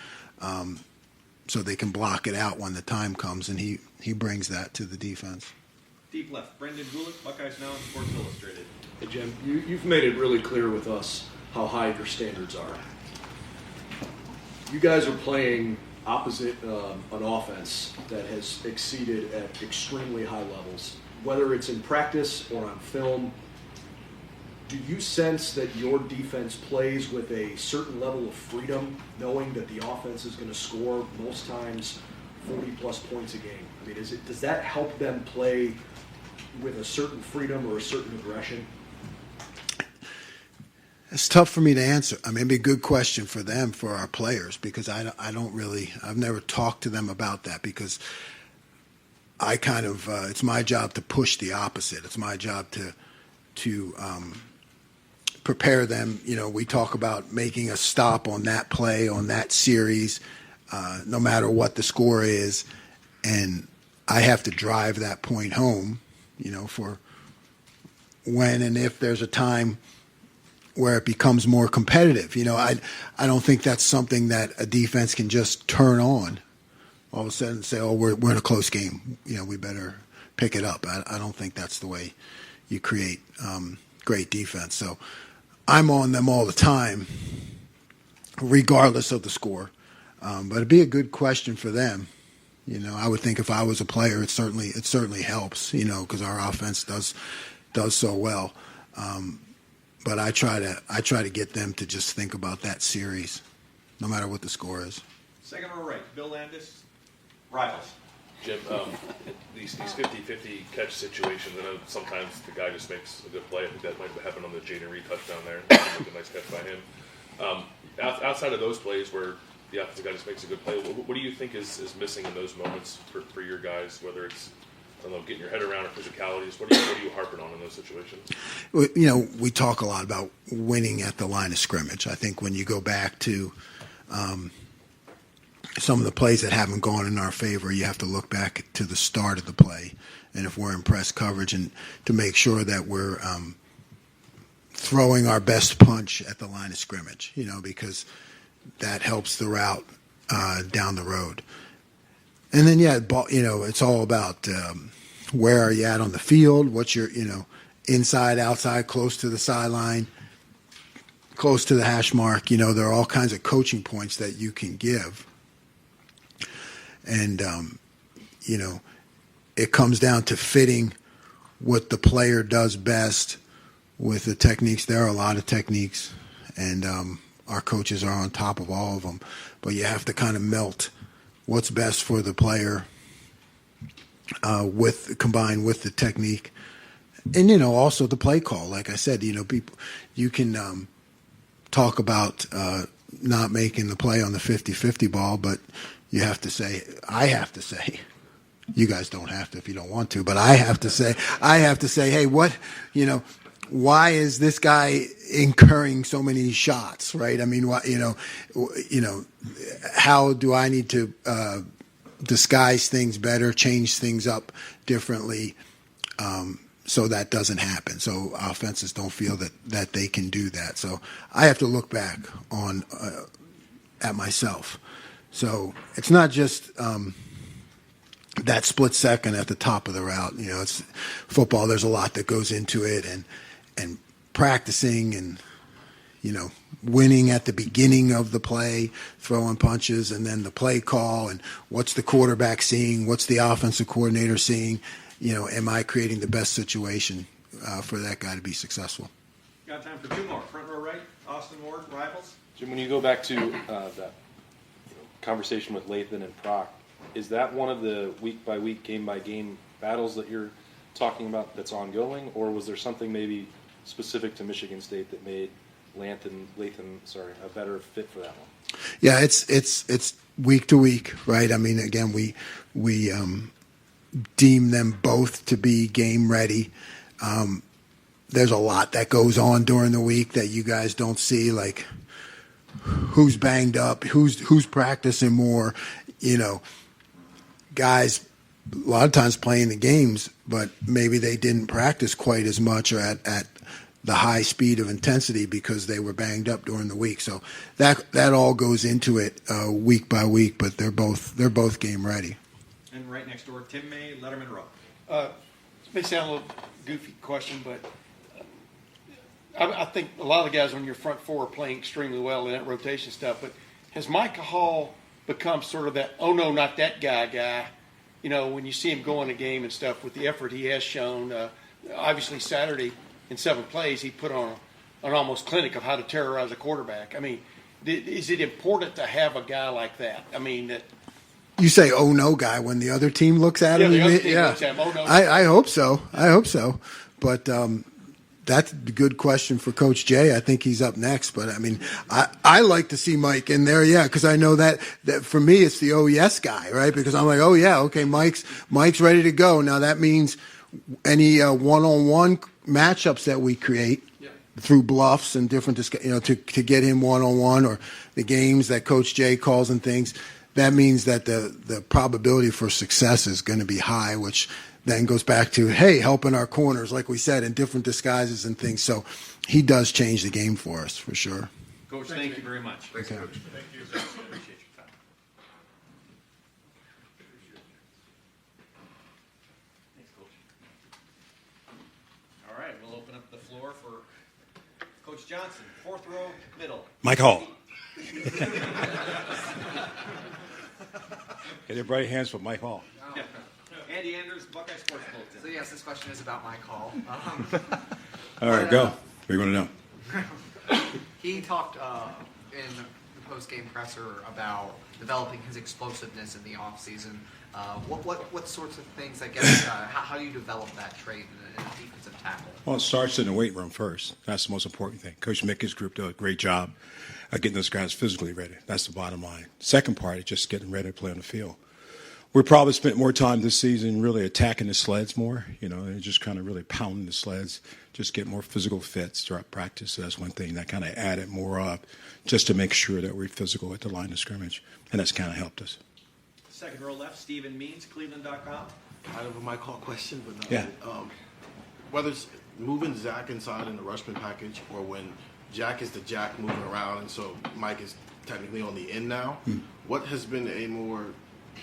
so they can block it out when the time comes. And he brings that to the defense. Deep left, Brendan Gulick, Buckeyes Now, Sports Illustrated. Hey Jim, you've made it really clear with us how high your standards are. You guys are playing opposite an offense that has exceeded at extremely high levels, whether it's in practice or on film. Do you sense that your defense plays with a certain level of freedom, knowing that the offense is going to score most times 40-plus points a game? I mean, does that help them play with a certain freedom or a certain aggression? It's tough for me to answer. I mean, it'd be a good question for them, for our players, because I've never talked to them about that, because I kind of, it's my job to push the opposite. It's my job to prepare them. We talk about making a stop on that play, on that series, no matter what the score is. And I have to drive that point home, for when and if there's a time where it becomes more competitive. I don't think that's something that a defense can just turn on all of a sudden and say, oh, we're in a close game. We better pick it up. I don't think that's the way you create great defense. So I'm on them all the time, regardless of the score. But it'd be a good question for them. I would think if I was a player, it certainly helps, because our offense does so well. But I try to get them to just think about that series, no matter what the score is. Second row right, Bill Landis, Rivals. Jim, these 50-50 catch situations, I know sometimes the guy just makes a good play. I think that might have happened on the Jaden Reed touchdown there. That was a nice catch by him. Outside of those plays where the offensive guy just makes a good play, what do you think is missing in those moments for your guys, whether it's, I don't know, getting your head around or physicalities? What are you harping on in those situations? We talk a lot about winning at the line of scrimmage. I think when you go back to some of the plays that haven't gone in our favor, you have to look back to the start of the play, and if we're in press coverage, and to make sure that we're throwing our best punch at the line of scrimmage, because that helps the route down the road. And then, it's all about where are you at on the field, what's your, inside, outside, close to the sideline, close to the hash mark. There are all kinds of coaching points that you can give. And, it comes down to fitting what the player does best with the techniques. There are a lot of techniques, and our coaches are on top of all of them. But you have to kind of melt what's best for the player combined with the technique, And, also the play call. Like I said, people, you can talk about not making the play on the 50-50 ball, but I have to say, you guys don't have to if you don't want to, but I have to say, hey, why is this guy incurring so many shots, right? I mean, how do I need to disguise things better, change things up differently, so that doesn't happen, so offenses don't feel that they can do that. So I have to look back at myself. So it's not just that split second at the top of the route. It's football. There's a lot that goes into it, and practicing and winning at the beginning of the play, throwing punches, and then the play call, and what's the quarterback seeing, what's the offensive coordinator seeing. Am I creating the best situation for that guy to be successful? Got time for two more. Front row right, Austin Ward, Rivals. Jim, when you go back to that conversation with Lathan and Proc, is that one of the week-by-week, game-by-game battles that you're talking about that's ongoing, or was there something maybe specific to Michigan State that made Lathan a better fit for that one? Yeah, it's week to week, right? I mean, again, we deem them both to be game ready. There's a lot that goes on during the week that you guys don't see, like who's banged up, who's practicing more, guys a lot of times playing the games, but maybe they didn't practice quite as much or at the high speed of intensity because they were banged up during the week. So that all goes into it week by week, but they're both game ready. And right next door, Tim May, Letterman Row. This may sound a little goofy question, but I think a lot of the guys on your front four are playing extremely well in that rotation stuff. But has Micah Hall become sort of that, oh no, not that guy? When you see him go in a game and stuff with the effort he has shown. Obviously Saturday in 7 plays he put on an almost clinic of how to terrorize a quarterback. I mean, is it important to have a guy like that? I mean, that. You say, oh no, guy, when the other team looks at him? The other team looks at him. Oh, no. I hope so. But that's a good question for Coach Jay. I think he's up next. But, I mean, I like to see Mike in there, because I know that for me it's the oh yes guy, right? Because I'm like, oh yeah, okay, Mike's ready to go. Now that means any one-on-one matchups that we create through bluffs and different, to get him one-on-one, or the games that Coach Jay calls and things, that means that the probability for success is going to be high, which then goes back to, hey, helping our corners, like we said, in different disguises and things. So he does change the game for us, for sure. Coach, thank you very much. Thanks, Coach. Thank you. Appreciate your time. Thanks, Coach. All right, we'll open up the floor for Coach Johnson, 4th row, middle. Mike Hall. Get everybody hands for Mike Hall. Yeah. Andy Anders, Buckeye Sports Bulletin. So yes, this question is about Mike Hall. All right, go. What do you want to know? He talked in the post-game presser about developing his explosiveness in the offseason. What sorts of things, I guess, how do you develop that trait in a defensive tackle? Well, it starts in the weight room first. That's the most important thing. Coach Mickey's group did a great job of getting those guys physically ready. That's the bottom line. Second part is just getting ready to play on the field. We probably spent more time this season really attacking the sleds more, and just kind of really pounding the sleds, just get more physical fits throughout practice. So that's one thing that kind of added more up just to make sure that we're physical at the line of scrimmage, and that's kind of helped us. Second row left, Stephen Means, Cleveland.com. Kind of a Mike Hall question, but no. Yeah. Whether it's moving Zach inside in the rushman package, or when Jack is the Jack moving around, and so Mike is technically on the end now, what has been a more,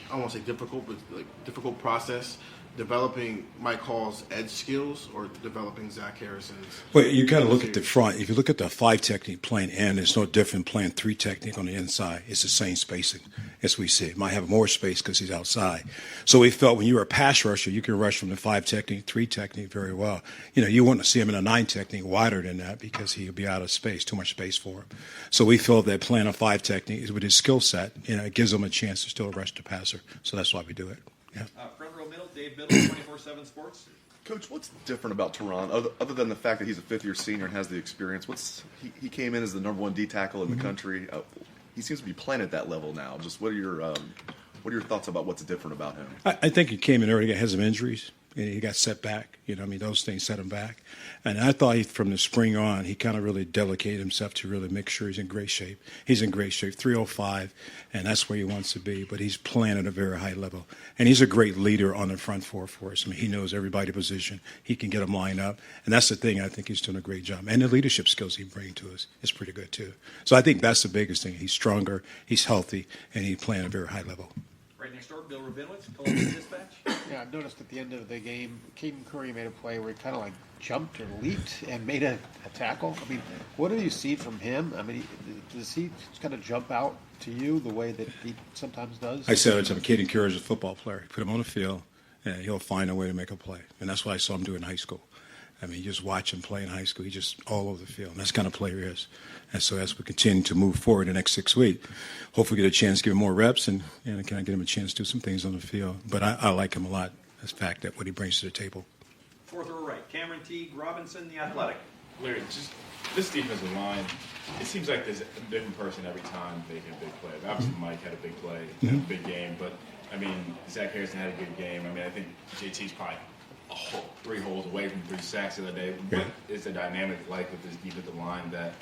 I don't want to say difficult, but difficult process developing Mike Hall's edge skills or developing Zach Harrison's? Well, you got to look at the front. If you look at the 5 technique playing in, it's no different playing 3 technique on the inside. It's the same spacing as we see. It might have more space because he's outside. So we felt when you're a pass rusher, you can rush from the 5 technique, 3 technique very well. You want to see him in a 9 technique wider than that because he'll be out of space, too much space for him. So we feel that playing a 5 technique with his skill set, it gives him a chance to still rush the passer. So that's why we do it. Yeah. Front row middle, Dave Biddle, 24/7 Sports. Coach, what's different about Teron, other than the fact that he's a fifth-year senior and has the experience? He came in as the number one D tackle in the country. He seems to be playing at that level now. Just what are your thoughts about what's different about him? I think he came in early, he had some injuries. He got set back. Those things set him back. And I thought from the spring on, he kind of really dedicated himself to really make sure he's in great shape. He's in great shape, 305, and that's where he wants to be. But he's playing at a very high level. And he's a great leader on the front four for us. He knows everybody's position. He can get them lined up. And that's the thing. I think he's doing a great job. And the leadership skills he brings to us is pretty good, too. So I think that's the biggest thing. He's stronger, he's healthy, and he's playing at a very high level. Right next door, Bill Rabinowitz, Columbus Dispatch. Yeah, I've noticed at the end of the game, Caden Curry made a play where he kind of like jumped or leaped and made a tackle. I mean, what have you seen from him? I mean, does he kind of jump out to you the way that he sometimes does? I said it to him, Caden Curry is a football player. Put him on the field, and he'll find a way to make a play. And that's what I saw him do in high school. I mean, you just watch him play in high school. He's just all over the field. And that's the kind of player he is. And so as we continue to move forward the next 6 weeks, hopefully get a chance to give him more reps and can I get him a chance to do some things on the field. But I like him a lot, the fact that what he brings to the table. Fourth row right, Cameron Teague Robinson, The Athletic. Larry, just this defensive line, it seems like there's a different person every time they hit a big play. Obviously, Mike had a big play, had a big game, but, I mean, Zach Harrison had a good game. I mean, I think JT's probably 3 holes away from 3 sacks the other day. What is the dynamic like with this defensive line that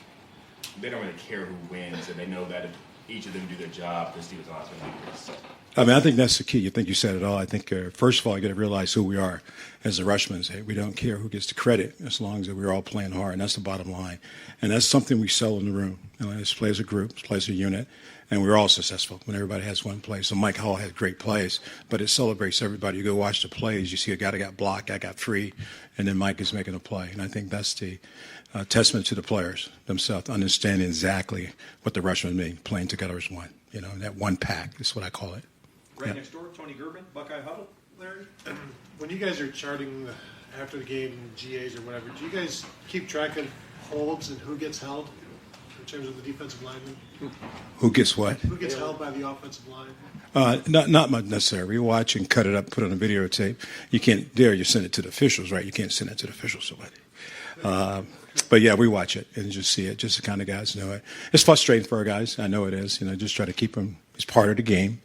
they don't really care who wins, and they know that if each of them do their job, this defensive line is going to be good? I mean, I think that's the key. I think you said it all. I think, first of all, you got to realize who we are as the Rushmen. We don't care who gets the credit as long as we're all playing hard, and that's the bottom line. And that's something we sell in the room. Let's play as a group, let's play as a unit, and we're all successful when everybody has one play. So Mike Hall had great plays, but it celebrates everybody. You go watch the plays, you see a guy that got blocked, guy got free, and then Mike is making a play. And I think that's the testament to the players themselves, understanding exactly what the Rushmen mean, playing together as one. That one pack is what I call it. Right next door, Tony Gerben, Buckeye Huddle. Larry? When you guys are charting after the game, GAs or whatever, do you guys keep track of holds and who gets held in terms of the defensive lineman? Who gets what? Who gets held by the offensive line? Not much necessarily. We watch and cut it up, put it on a videotape. You can't dare you send it to the officials, right? You can't send it to the officials. But yeah, we watch it and just see it. Just the kind of guys know it. It's frustrating for our guys. I know it is. Just try to keep them. It's part of the game.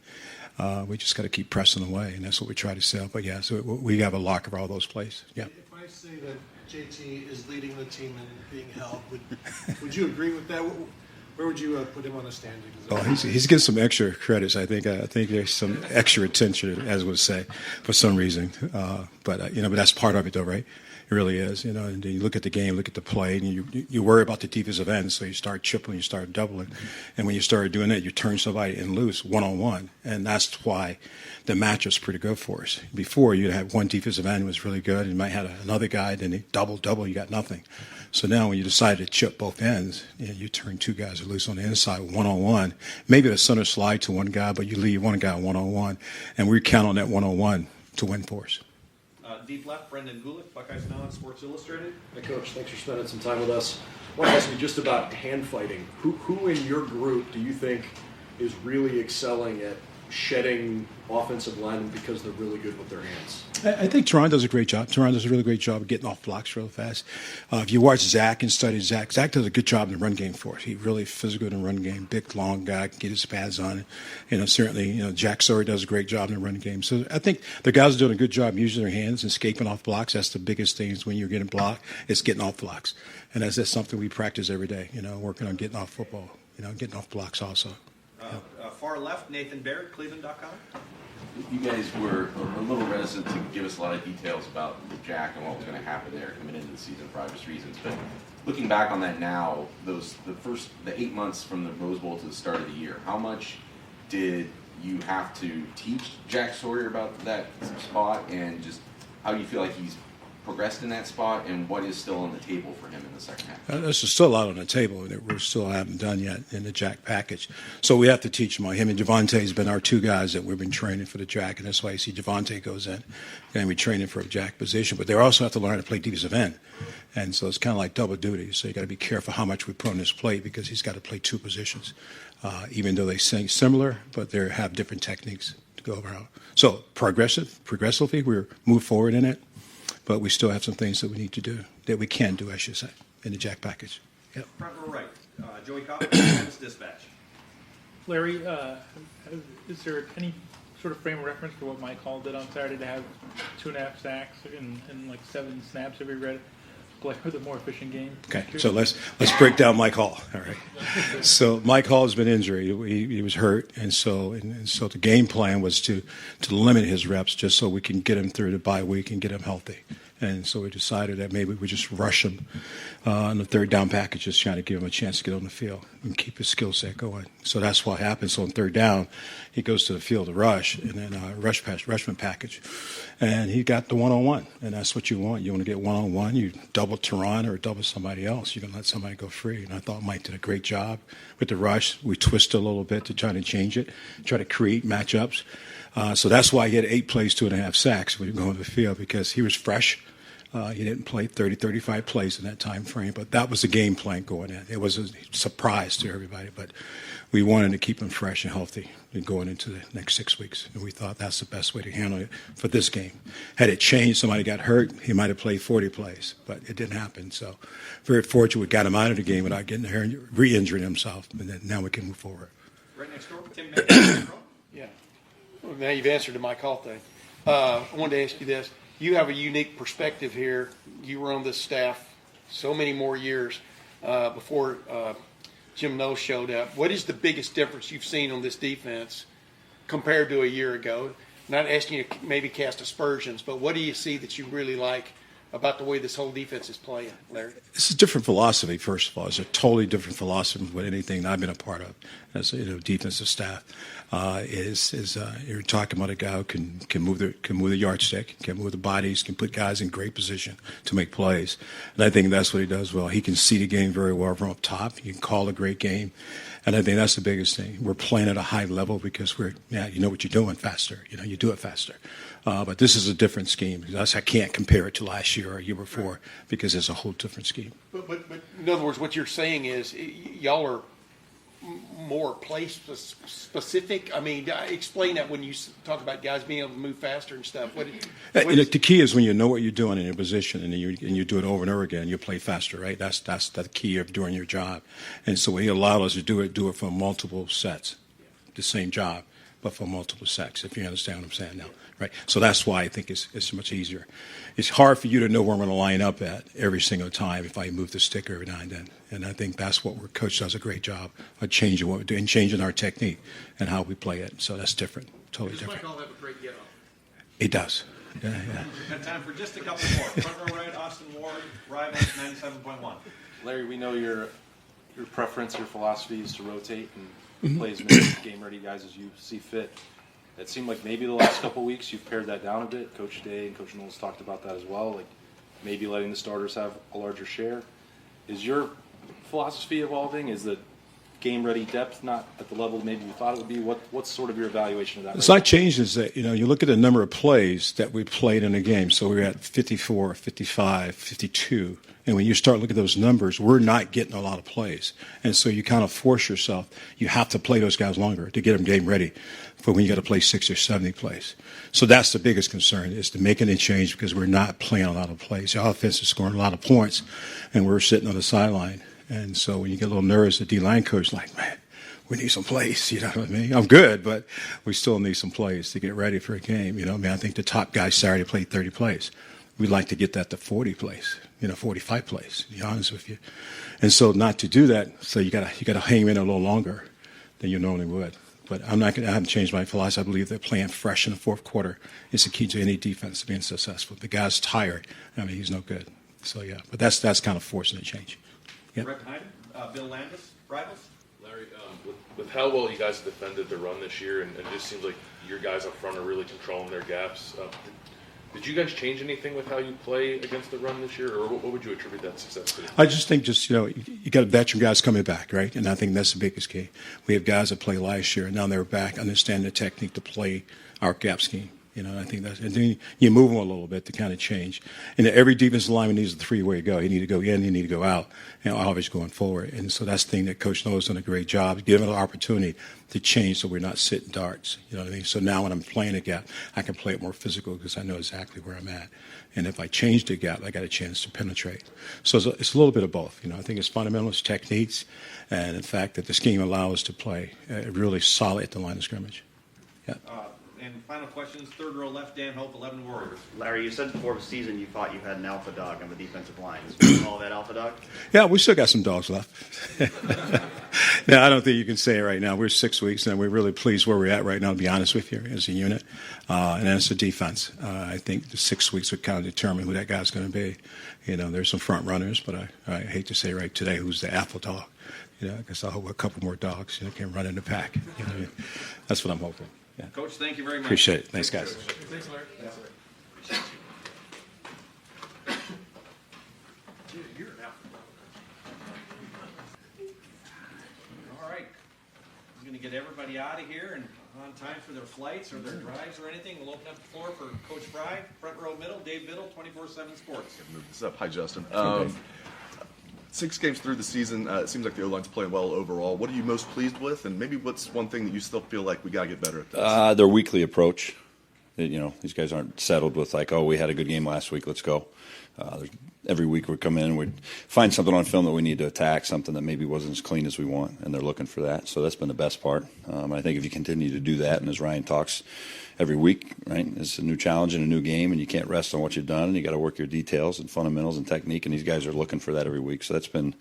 We just got to keep pressing away, and that's what we try to sell. But yeah, so we have a lock of all those plays. Yeah. If I say that JT is leading the team and being held, would you agree with that? Where would you put him on the standings? Oh, he's getting some extra credits. I think there's some extra attention, as would say, for some reason. But that's part of it, though, right? It really is, and then you look at the game, look at the play, and you worry about the defensive end, so you start tripling, you start doubling. And when you start doing that, you turn somebody in loose one-on-one, and that's why the matchup's pretty good for us. Before, you'd have one defensive end who was really good, and you might have another guy, then they double, you got nothing. So now when you decide to chip both ends, you turn 2 guys loose on the inside one-on-one. Maybe the center slide to one guy, but you leave one guy one-on-one, and we count on that one-on-one to win for us. Deep left, Brendan Gulick, Buckeyes Now on Sports Illustrated. Hey, Coach, thanks for spending some time with us. I want to ask you just about hand fighting. Who in your group do you think is really excelling at shedding offensive linemen because they're really good with their hands? I think Teron does a great job. Teron does a really great job of getting off blocks real fast. If you watch Zach and study Zach does a good job in the run game for us. He's really physical in the run game, big, long guy, can get his pads on it. Certainly, Jack Sawyer does a great job in the run game. So I think the guys are doing a good job using their hands and escaping off blocks. That's the biggest thing is when you're getting blocked, it's getting off blocks. And that's something we practice every day, working on getting off football, getting off blocks also. Far left, Nathan Barrett, Cleveland.com. You guys were a little reticent to give us a lot of details about Jack and what was going to happen there coming into the season for obvious reasons. But looking back on that now, the 8 months from the Rose Bowl to the start of the year, how much did you have to teach Jack Sawyer about that spot and just how you feel like he's progressed in that spot and what is still on the table for him in the second half? There's still a lot on the table that we still haven't done yet in the Jack package. So we have to teach him. Him and Javante has been our 2 guys that we've been training for the Jack, and that's why you see Javante goes in and we train him for a Jack position. But they also have to learn how to play defensive end. And so it's kind of like double duty. So you got to be careful how much we put on his plate because he's got to play 2 positions, even though they sing similar, but they have different techniques to go around. So progressively, we move forward in it. but we still have some things that we need to do, that we can do, I should say, in the jack package. Yep. Front row right, Joey Cobb, Defense Dispatch. Larry, is there any sort of frame of reference to what Mike Hall did on Saturday to have 2.5 sacks and like 7 snaps every red play with a more efficient game? Okay, so let's break down Mike Hall. All right. So Mike Hall has been injured. He was hurt, and so the game plan was to limit his reps just so we can get him through the bye week and get him healthy. And so we decided that maybe we just rush him on the third down package, just trying to give him a chance to get on the field and keep his skill set going. So that's what happens. So on third down, he goes to the field to rush, and then rushman package. And he got the one-on-one, and that's what you want. You want to get one-on-one. You double Tehran or double somebody else. You can let somebody go free. And I thought Mike did a great job with the rush. We twisted a little bit to try to change it, try to create matchups. So that's why he had 8 plays, 2.5 sacks when you go on the field, because he was fresh. He didn't play 30, 35 plays in that time frame, but that was the game plan going in. It was a surprise to everybody, but we wanted to keep him fresh and healthy and going into the next 6 weeks. And we thought that's the best way to handle it for this game. Had it changed, somebody got hurt, he might have played 40 plays, but it didn't happen. So very fortunate we got him out of the game without getting there and re-injuring himself, and then now we can move forward. Right next door, Tim Baker. Yeah. Well, now you've answered the Mike Hall thing. I wanted to ask you this. You have a unique perspective here. You were on this staff so many more years before Jim Knowles showed up. What is the biggest difference you've seen on this defense compared to a year ago? Not asking you to maybe cast aspersions, but what do you see that you really like about the way this whole defense is playing, Larry? It's a different philosophy, first of all. It's a totally different philosophy than anything I've been a part of as a defensive staff. You're talking about a guy who can move the yardstick, can move the bodies, can put guys in great position to make plays. And I think that's what he does well. He can see the game very well from up top. He can call a great game. And I think that's the biggest thing. We're playing at a high level because you know what you're doing faster. You know, you do it faster. But this is a different scheme. I can't compare it to last year or a year before because it's a whole different scheme. But in other words, what you're saying is y'all are more play specific. I mean, explain that when you talk about guys being able to move faster and stuff. The key is when you know what you're doing in your position and you do it over and over again, you play faster, right? That's the key of doing your job. And so he allowed us to do it for multiple sets, the same job, but for multiple sets, if you understand what I'm saying now. Right, so that's why I think it's much easier. It's hard for you to know where I'm going to line up at every single time if I move the stick every now and then. And I think that's what coach does a great job of changing what we do and changing our technique and how we play it. So that's different, totally different. Does Mike Hall have a great get off? It does. Yeah. Got time for just a couple more. Front row right, Austin Ward, Rivals 97.1. Larry, we know your preference, your philosophy is to rotate and play as many game-ready guys as you see fit. It seemed like maybe the last couple of weeks you've pared that down a bit. Coach Day and Coach Knowles talked about that as well, like maybe letting the starters have a larger share. Is your philosophy evolving? Is the game-ready depth not at the level maybe you thought it would be? What's sort of your evaluation of that? It's not changed is that, you look at the number of plays that we played in a game. So we're at 54, 55, 52. And when you start looking at those numbers, we're not getting a lot of plays. And so you kind of force yourself. You have to play those guys longer to get them game ready for when you got to play 60 or 70 plays. So that's the biggest concern is to make any change because we're not playing a lot of plays. The offense is scoring a lot of points, and we're sitting on the sideline. And so when you get a little nervous, the D-line coach is like, man, we need some plays. You know what I mean? I'm good, but we still need some plays to get ready for a game. I think the top guy Saturday played 30 plays. We'd like to get that to 40 plays, 45 plays, to be honest with you. And so not to do that, so you gotta hang in a little longer than you normally would. But I haven't changed my philosophy. I believe that playing fresh in the fourth quarter is the key to any defense being successful. The guy's tired. He's no good. So, yeah. But that's kind of forcing a change. Yep. Right behind him, Bill Landis, Rivals. Larry, with how well you guys defended the run this year, and it just seems like your guys up front are really controlling their gaps. Did you guys change anything with how you play against the run this year, or what would you attribute that success to? I just think you got veteran guys coming back, right? And I think that's the biggest key. We have guys that played last year, and now they're back, understand the technique to play our gap scheme. I think that's, and then you move them a little bit to kind of change. And every defensive lineman needs a three-way go. You need to go in, you need to go out, and always going forward. And so that's the thing that Coach Knowles done a great job, giving an opportunity to change so we're not sitting darts. You know what I mean? So now when I'm playing a gap, I can play it more physical because I know exactly where I'm at. And if I change the gap, I got a chance to penetrate. So it's a little bit of both. I think it's fundamentals, techniques, and the fact that the scheme allows us to play really solid at the line of scrimmage. Yeah. And final questions, third row left, Dan Hope, 11 Warriors. Larry, you said before the season you thought you had an alpha dog on the defensive line. Is you call that alpha dog? Yeah, we still got some dogs left. No, I don't think you can say it right now. We're 6 weeks, and we're really pleased where we're at right now, to be honest with you, as a unit. And then it's the defense. I think the 6 weeks would kind of determine who that guy's going to be. There's some front runners, but I hate to say right today who's the alpha dog. I guess I hope a couple more dogs can run in the pack. That's what I'm hoping. Yeah. Coach, thank you very much. Appreciate it. Thanks, guys. Thanks, Larry. All right. I'm going to get everybody out of here and on time for their flights or their drives or anything. We'll open up the floor for Coach Frye, front row middle, Dave Biddle, 24/7 Sports. Move this up. Hi, Justin. 6 games through the season, it seems like the O-line's playing well overall. What are you most pleased with, and maybe what's one thing that you still feel like we got to get better at this? Their weekly approach. These guys aren't settled with like, oh, we had a good game last week, let's go. Every week we come in and we find something on film that we need to attack, something that maybe wasn't as clean as we want, and they're looking for that. So that's been the best part. I think if you continue to do that, and as Ryan talks every week, right, it's a new challenge and a new game, and you can't rest on what you've done, and you got to work your details and fundamentals and technique, and these guys are looking for that every week. So that's been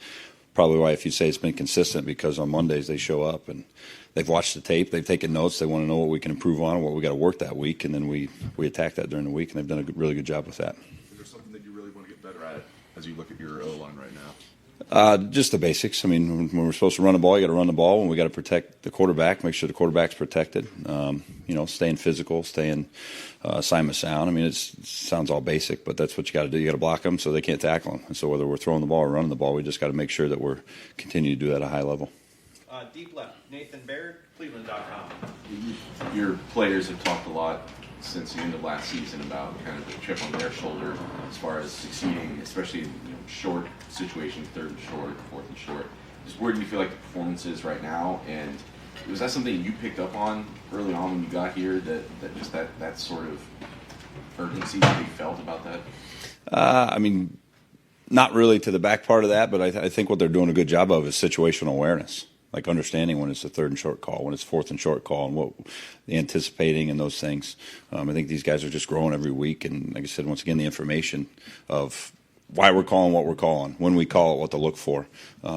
probably why, if you say it's been consistent, because on Mondays they show up and they've watched the tape, they've taken notes, they want to know what we can improve on, what we got to work that week, and then we attack that during the week, and they've done a really good job with that. Is there something that you really want to get better at as you look at your O-line right now? Just the basics. I mean, when we're supposed to run the ball, you got to run the ball. When we got to protect the quarterback, make sure the quarterback's protected. Staying physical, staying assignment sound. I mean, it sounds all basic, but that's what you got to do. You got to block them so they can't tackle them. And so whether we're throwing the ball or running the ball, we just got to make sure that we're continuing to do that at a high level. Deep left, Nathan Baird, Cleveland.com. Your players have talked a lot since the end of last season about kind of the chip on their shoulder as far as succeeding, especially in short situations, third and short, fourth and short. Just where do you feel like the performance is right now? And was that something you picked up on early on when you got here, that just that sort of urgency that you felt about that? I mean, not really to the back part of that, but I think what they're doing a good job of is situational awareness. Like understanding when it's a third and short call, when it's fourth and short call, and what anticipating and those things. I think these guys are just growing every week. And like I said, once again, the information of why we're calling what we're calling, when we call it, what to look for.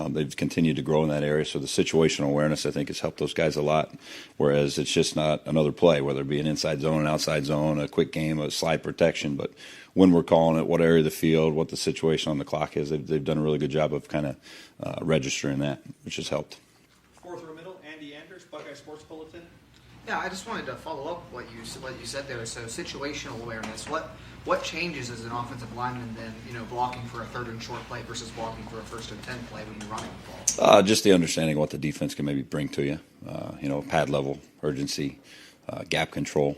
They've continued to grow in that area. So the situational awareness, I think, has helped those guys a lot. Whereas it's just not another play, whether it be an inside zone, an outside zone, a quick game, a slide protection. But when we're calling it, what area of the field, what the situation on the clock is, they've done a really good job of kind of registering that, which has helped. Fourth row middle, Andy Anders, Buckeye Sports Bulletin. Yeah, I just wanted to follow up what you said there. So situational awareness. What changes as an offensive lineman then, blocking for a third and short play versus blocking for a first and 10 play when you're running the ball? Just the understanding of what the defense can maybe bring to you. Pad level, urgency, gap control.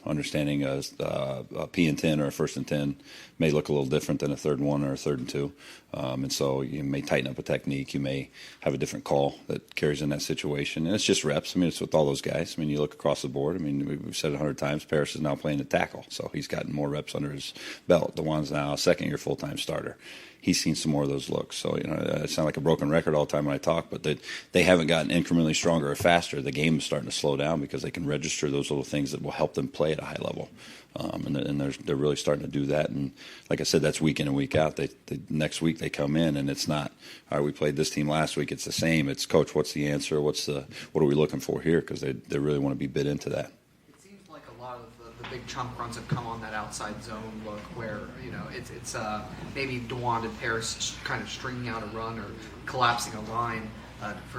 Understanding a P and 10 or a first and 10 may look a little different than a third and 1 or a third and 2. And so you may tighten up a technique. You may have a different call that carries in that situation. And it's just reps. I mean, it's with all those guys. I mean, you look across the board. I mean, we've said it 100 times. Paris is now playing the tackle. So he's gotten more reps under his belt. DeJuan's now a second-year full-time starter. He's seen some more of those looks. So, I sound like a broken record all the time when I talk, but they haven't gotten incrementally stronger or faster. The game is starting to slow down because they can register those little things that will help them play at a high level. And they're really starting to do that. And like I said, that's week in and week out. Next week they come in and it's not, all right, we played this team last week. It's the same. It's, Coach, what's the answer? What are we looking for here? Because they really want to be bit into that. It seems like a lot of the big chunk runs have come on that outside zone look where, it's maybe DeJuan and Paris kind of stringing out a run or collapsing a line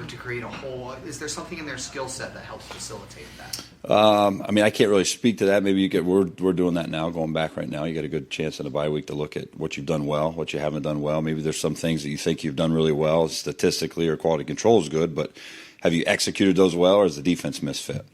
to create a hole. Is there something in their skill set that helps facilitate that? I can't really speak to that. Maybe we're doing that now, going back right now. You got a good chance in the bye week to look at what you've done well, what you haven't done well. Maybe there's some things that you think you've done really well statistically or quality control is good, but have you executed those well or is the defense misfit?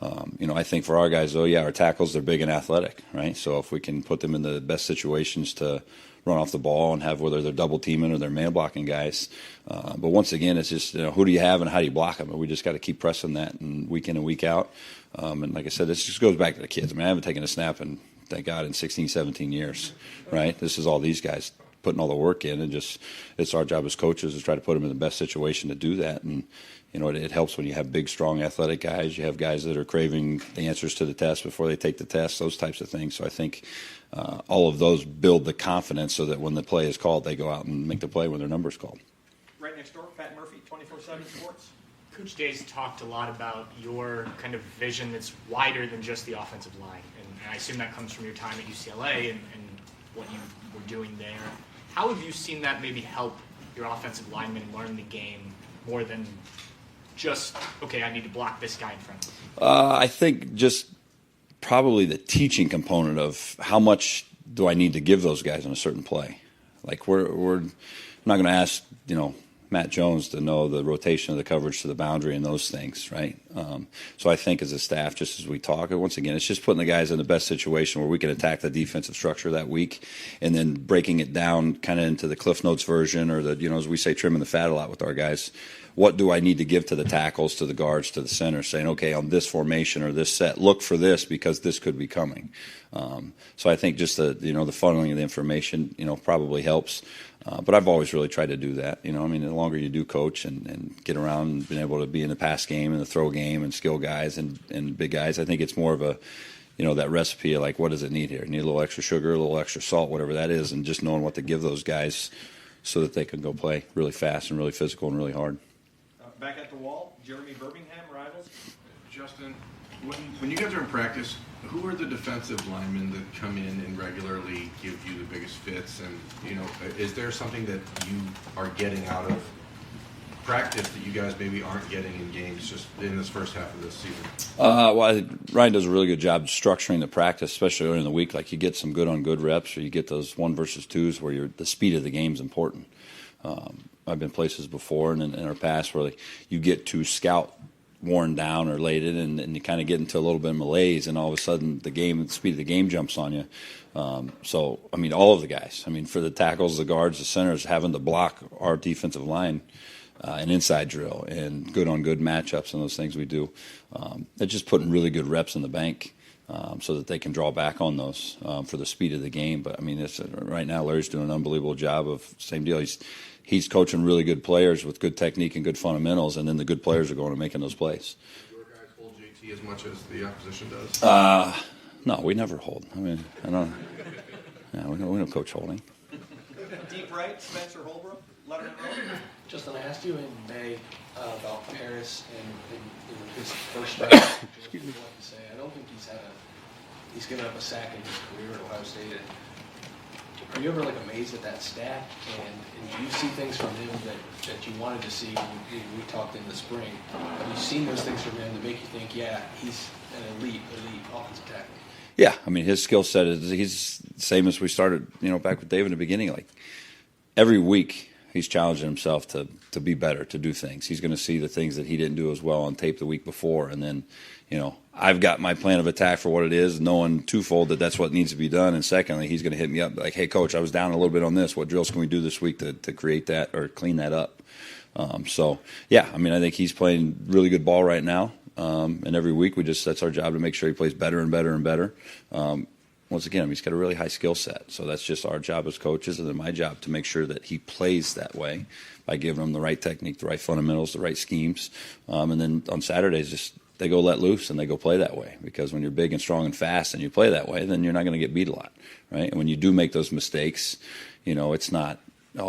I think for our guys, though, yeah, our tackles, they're big and athletic, right? So if we can put them in the best situations to run off the ball and have whether they're double teaming or they're man blocking guys. But once again, it's just, who do you have and how do you block them? And we just got to keep pressing that and week in and week out. And like I said, this just goes back to the kids. I mean, I haven't taken a snap in, thank God, in 16, 17 years, right? This is all these guys putting all the work in, and just it's our job as coaches to try to put them in the best situation to do that. And it helps when you have big, strong, athletic guys. You have guys that are craving the answers to the test before they take the test, those types of things. So I think all of those build the confidence so that when the play is called, they go out and make the play when their number's called. Right next door, Pat Murphy, 24/7 Sports. Coach Day's talked a lot about your kind of vision that's wider than just the offensive line. And I assume that comes from your time at UCLA and what you were doing there. How have you seen that maybe help your offensive linemen learn the game more than just, okay, I need to block this guy in front of me? I think just probably the teaching component of how much do I need to give those guys in a certain play. Like we're not going to ask, Matt Jones to know the rotation of the coverage to the boundary and those things, right? So I think as a staff, just as we talk, once again, it's just putting the guys in the best situation where we can attack the defensive structure that week and then breaking it down kind of into the Cliff Notes version or the, as we say, trimming the fat a lot with our guys. What do I need to give to the tackles, to the guards, to the center, saying, okay, on this formation or this set, look for this because this could be coming. So I think just the funneling of the information, probably helps. But I've always really tried to do that. The longer you do coach and get around and being able to be in the pass game and the throw game and skill guys and big guys, I think it's more of a, that recipe of like, what does it need here? Need a little extra sugar, a little extra salt, whatever that is, and just knowing what to give those guys so that they can go play really fast and really physical and really hard. Back at the wall, Jeremy Birmingham, Rivals. Justin, when you guys are in practice, who are the defensive linemen that come in and regularly give you the biggest fits? And, is there something that you are getting out of practice that you guys maybe aren't getting in games just in this first half of this season? Well, I think Ryan does a really good job structuring the practice, especially early in the week. Like you get some good on good reps or you get those 1 versus 2s where the speed of the game is important. I've been places before and in our past where you get to scout worn down or laid in and you kind of get into a little bit of malaise and all of a sudden the speed of the game jumps on you. So, all of the guys, for the tackles, the guards, the centers, having to block our defensive line, an inside drill and good on good matchups and those things we do. It's just putting really good reps in the bank. So that they can draw back on those for the speed of the game. But right now, Larry's doing an unbelievable job of same deal. He's coaching really good players with good technique and good fundamentals, and then the good players are going and making those plays. Do your guys hold JT as much as the opposition does? No, we never hold. I don't. Yeah, we don't coach holding. Deep right, Spencer Holbrook, Letterman Road. Justin, I asked you in May about Paris and his first round. Excuse me. What to say? I don't think he's given up a sack in his career at Ohio State. Are you ever amazed at that stat? And do you see things from him that you wanted to see when we talked in the spring? Have you seen those things from him that make you think, yeah, he's an elite offensive tackle? Yeah, his skill set he's the same as we started, back with Dave in the beginning. Like every week, he's challenging himself to be better, to do things. He's going to see the things that he didn't do as well on tape the week before, and then, I've got my plan of attack for what it is, knowing twofold that that's what needs to be done, and secondly, he's going to hit me up like, hey, coach, I was down a little bit on this. What drills can we do this week to create that or clean that up? So, yeah, I think he's playing really good ball right now, and every week that's our job to make sure he plays better and better and better. Once again, he's got a really high skill set, so that's just our job as coaches, and then my job to make sure that he plays that way by giving him the right technique, the right fundamentals, the right schemes, and then on Saturdays, they go let loose and they go play that way, because when you're big and strong and fast and you play that way, then you're not going to get beat a lot, right? And when you do make those mistakes, it's not,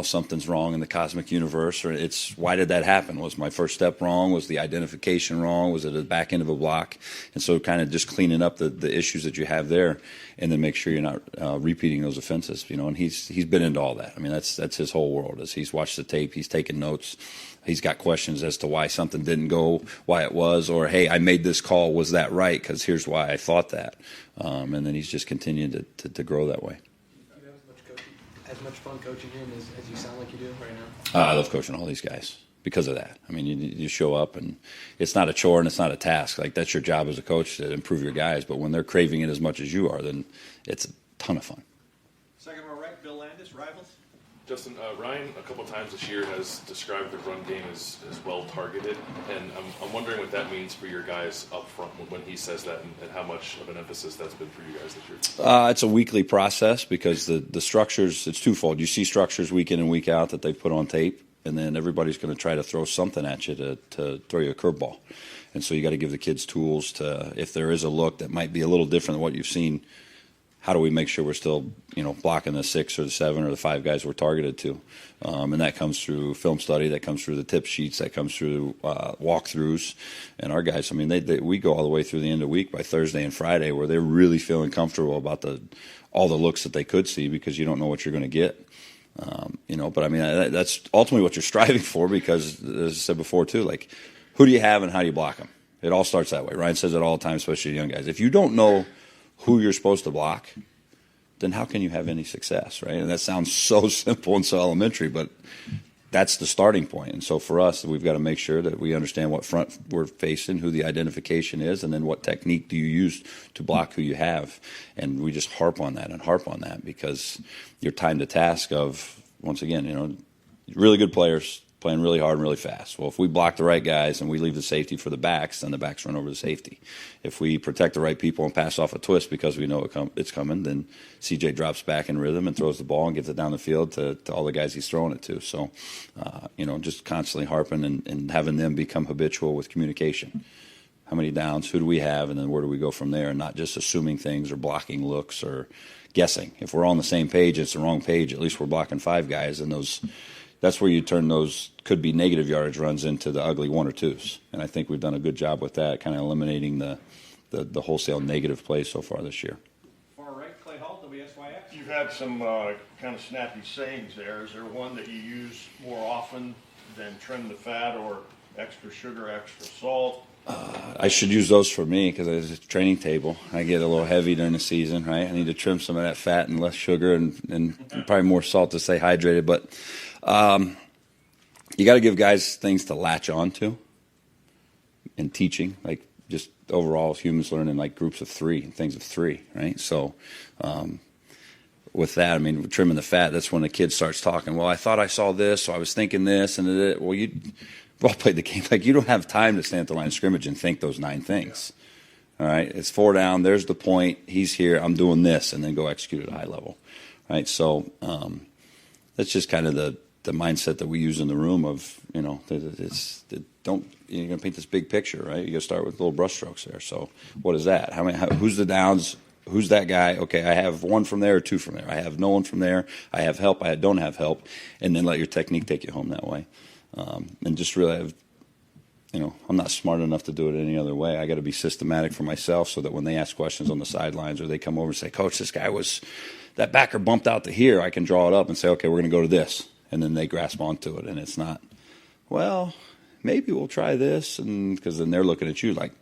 something's wrong in the cosmic universe, or it's, why did that happen? Was my first step wrong? Was the identification wrong? Was it the back end of a block? And so kind of just cleaning up the issues that you have there, and then make sure you're not repeating those offenses, and he's been into all that. That's his whole world. As he's watched the tape, he's taken notes. He's got questions as to why something didn't go, why it was, or, hey, I made this call, was that right? Because here's why I thought that. And then he's just continuing to grow that way. Do you have as much fun coaching him as you sound like you do right now? I love coaching all these guys. because of that. I mean, you show up, and it's not a chore and it's not a task. Like, that's your job as a coach to improve your guys. But when they're craving it as much as you are, then it's a ton of fun. Second row right, Bill Landis, Rivals. Justin, Ryan a couple times this year has described the run game as well targeted, and I'm wondering what that means for your guys up front when he says that, and how much of an emphasis that's been for you guys this year. It's a weekly process because the structures, it's twofold. You see structures week in and week out that they put on tape, and then everybody's going to try to throw something at you to throw you a curveball. And so you got to give the kids tools to, if there is a look that might be a little different than what you've seen, how do we make sure we're still, blocking the 6 or the 7 or the 5 guys we're targeted to? And that comes through film study, that comes through the tip sheets, that comes through walkthroughs. And our guys, I mean, we go all the way through the end of the week by Thursday and Friday where they're really feeling comfortable about all the looks that they could see because you don't know what you're going to get. But I mean, that's ultimately what you're striving for because, as I said before too, like, who do you have and how do you block them? It all starts that way. Ryan says it all the time, especially to young guys. If you don't know who you're supposed to block, then how can you have any success, right? And that sounds so simple and so elementary, but that's the starting point. And so for us, we've got to make sure that we understand what front we're facing, who the identification is, and then what technique do you use to block who you have. And we just harp on that because you're timed to task of, once again, really good players playing really hard and really fast. Well, if we block the right guys and we leave the safety for the backs, then the backs run over the safety. If we protect the right people and pass off a twist because we know it's coming, then CJ drops back in rhythm and throws the ball and gets it down the field to all the guys he's throwing it to. So, just constantly harping and having them become habitual with communication. How many downs? Who do we have? And then where do we go from there? And not just assuming things or blocking looks or guessing. If we're all on the same page, it's the wrong page. At least we're blocking 5 guys, and that's where you turn those could be negative yardage runs into the ugly 1 or 2s. And I think we've done a good job with that, kind of eliminating the wholesale negative plays so far this year. Far right, Clay Hall, WSYX. You've had some kind of snappy sayings there. Is there one that you use more often than trim the fat or extra sugar, extra salt? I should use those for me because it's a training table. I get a little heavy during the season, right? I need to trim some of that fat and less sugar and probably more salt to stay hydrated. But you got to give guys things to latch on to in teaching, like just overall humans learning like groups of 3 and things of 3, right? So with that, I mean, trimming the fat, that's when the kid starts talking, well, I thought I saw this, so I was thinking this, and we've all played the game. Like, you don't have time to stand at the line of scrimmage and think those 9 things. All right, it's 4 down, there's the point, he's here, I'm doing this, and then go execute at a high level, right? So that's just kind of the mindset that we use in the room of, you're going to paint this big picture, right? You got to start with little brush strokes there. So what is that? Who's the downs? Who's that guy? Okay, I have 1 from there or 2 from there. I have no one from there. I have help. I don't have help. And then let your technique take you home that way. And just really have, I'm not smart enough to do it any other way. I got to be systematic for myself so that when they ask questions on the sidelines or they come over and say, Coach, that backer bumped out to here, I can draw it up and say, okay, we're going to go to this. And then they grasp onto it. And it's not, well, maybe we'll try this. And because then they're looking at you like,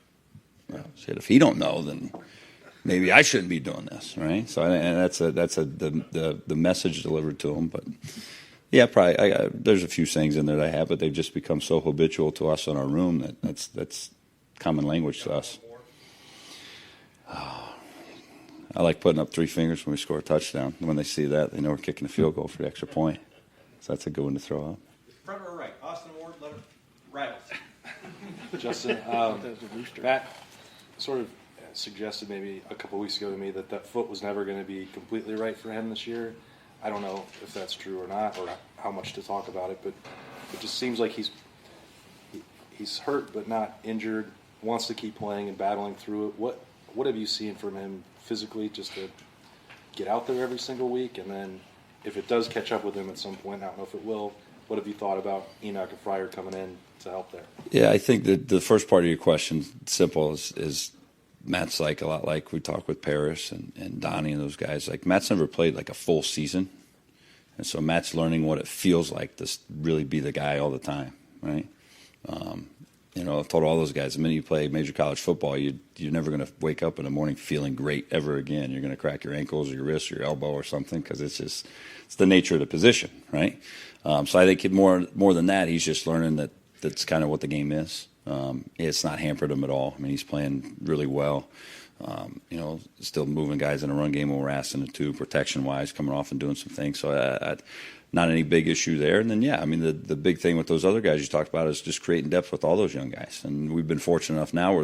well, shit, if he don't know, then maybe I shouldn't be doing this, right? So and that's the message delivered to them. But yeah, probably there's a few things in there that I have, but they've just become so habitual to us in our room that's common language to us. I like putting up 3 fingers when we score a touchdown. When they see that, they know we're kicking a field goal for the extra point. So that's a good one to throw up. Front row right, Austin Ward, Rivals. Justin, Matt sort of suggested maybe a couple weeks ago to me that foot was never going to be completely right for him this year. I don't know if that's true or not, or how much to talk about it, but it just seems like he's hurt but not injured, wants to keep playing and battling through it. What have you seen from him physically just to get out there every single week? And then if it does catch up with him at some point, I don't know if it will, what have you thought about Enoch and Fryer coming in to help there? Yeah, I think that the first part of your question, simple, is Matt's like a lot like we talk with Parrish and Donnie and those guys. Like, Matt's never played like a full season. And so Matt's learning what it feels like to really be the guy all the time, right? I've told all those guys, the minute you play major college football, you're never going to wake up in the morning feeling great ever again. You're going to crack your ankles or your wrist or your elbow or something because it's the nature of the position, right? So I think more than that, he's just learning that that's kind of what the game is. It's not hampered him at all. I mean, he's playing really well. Still moving guys in a run game when we're asking him to, protection-wise, coming off and doing some things. So not any big issue there. And then, the big thing with those other guys you talked about is just creating depth with all those young guys. And we've been fortunate enough now where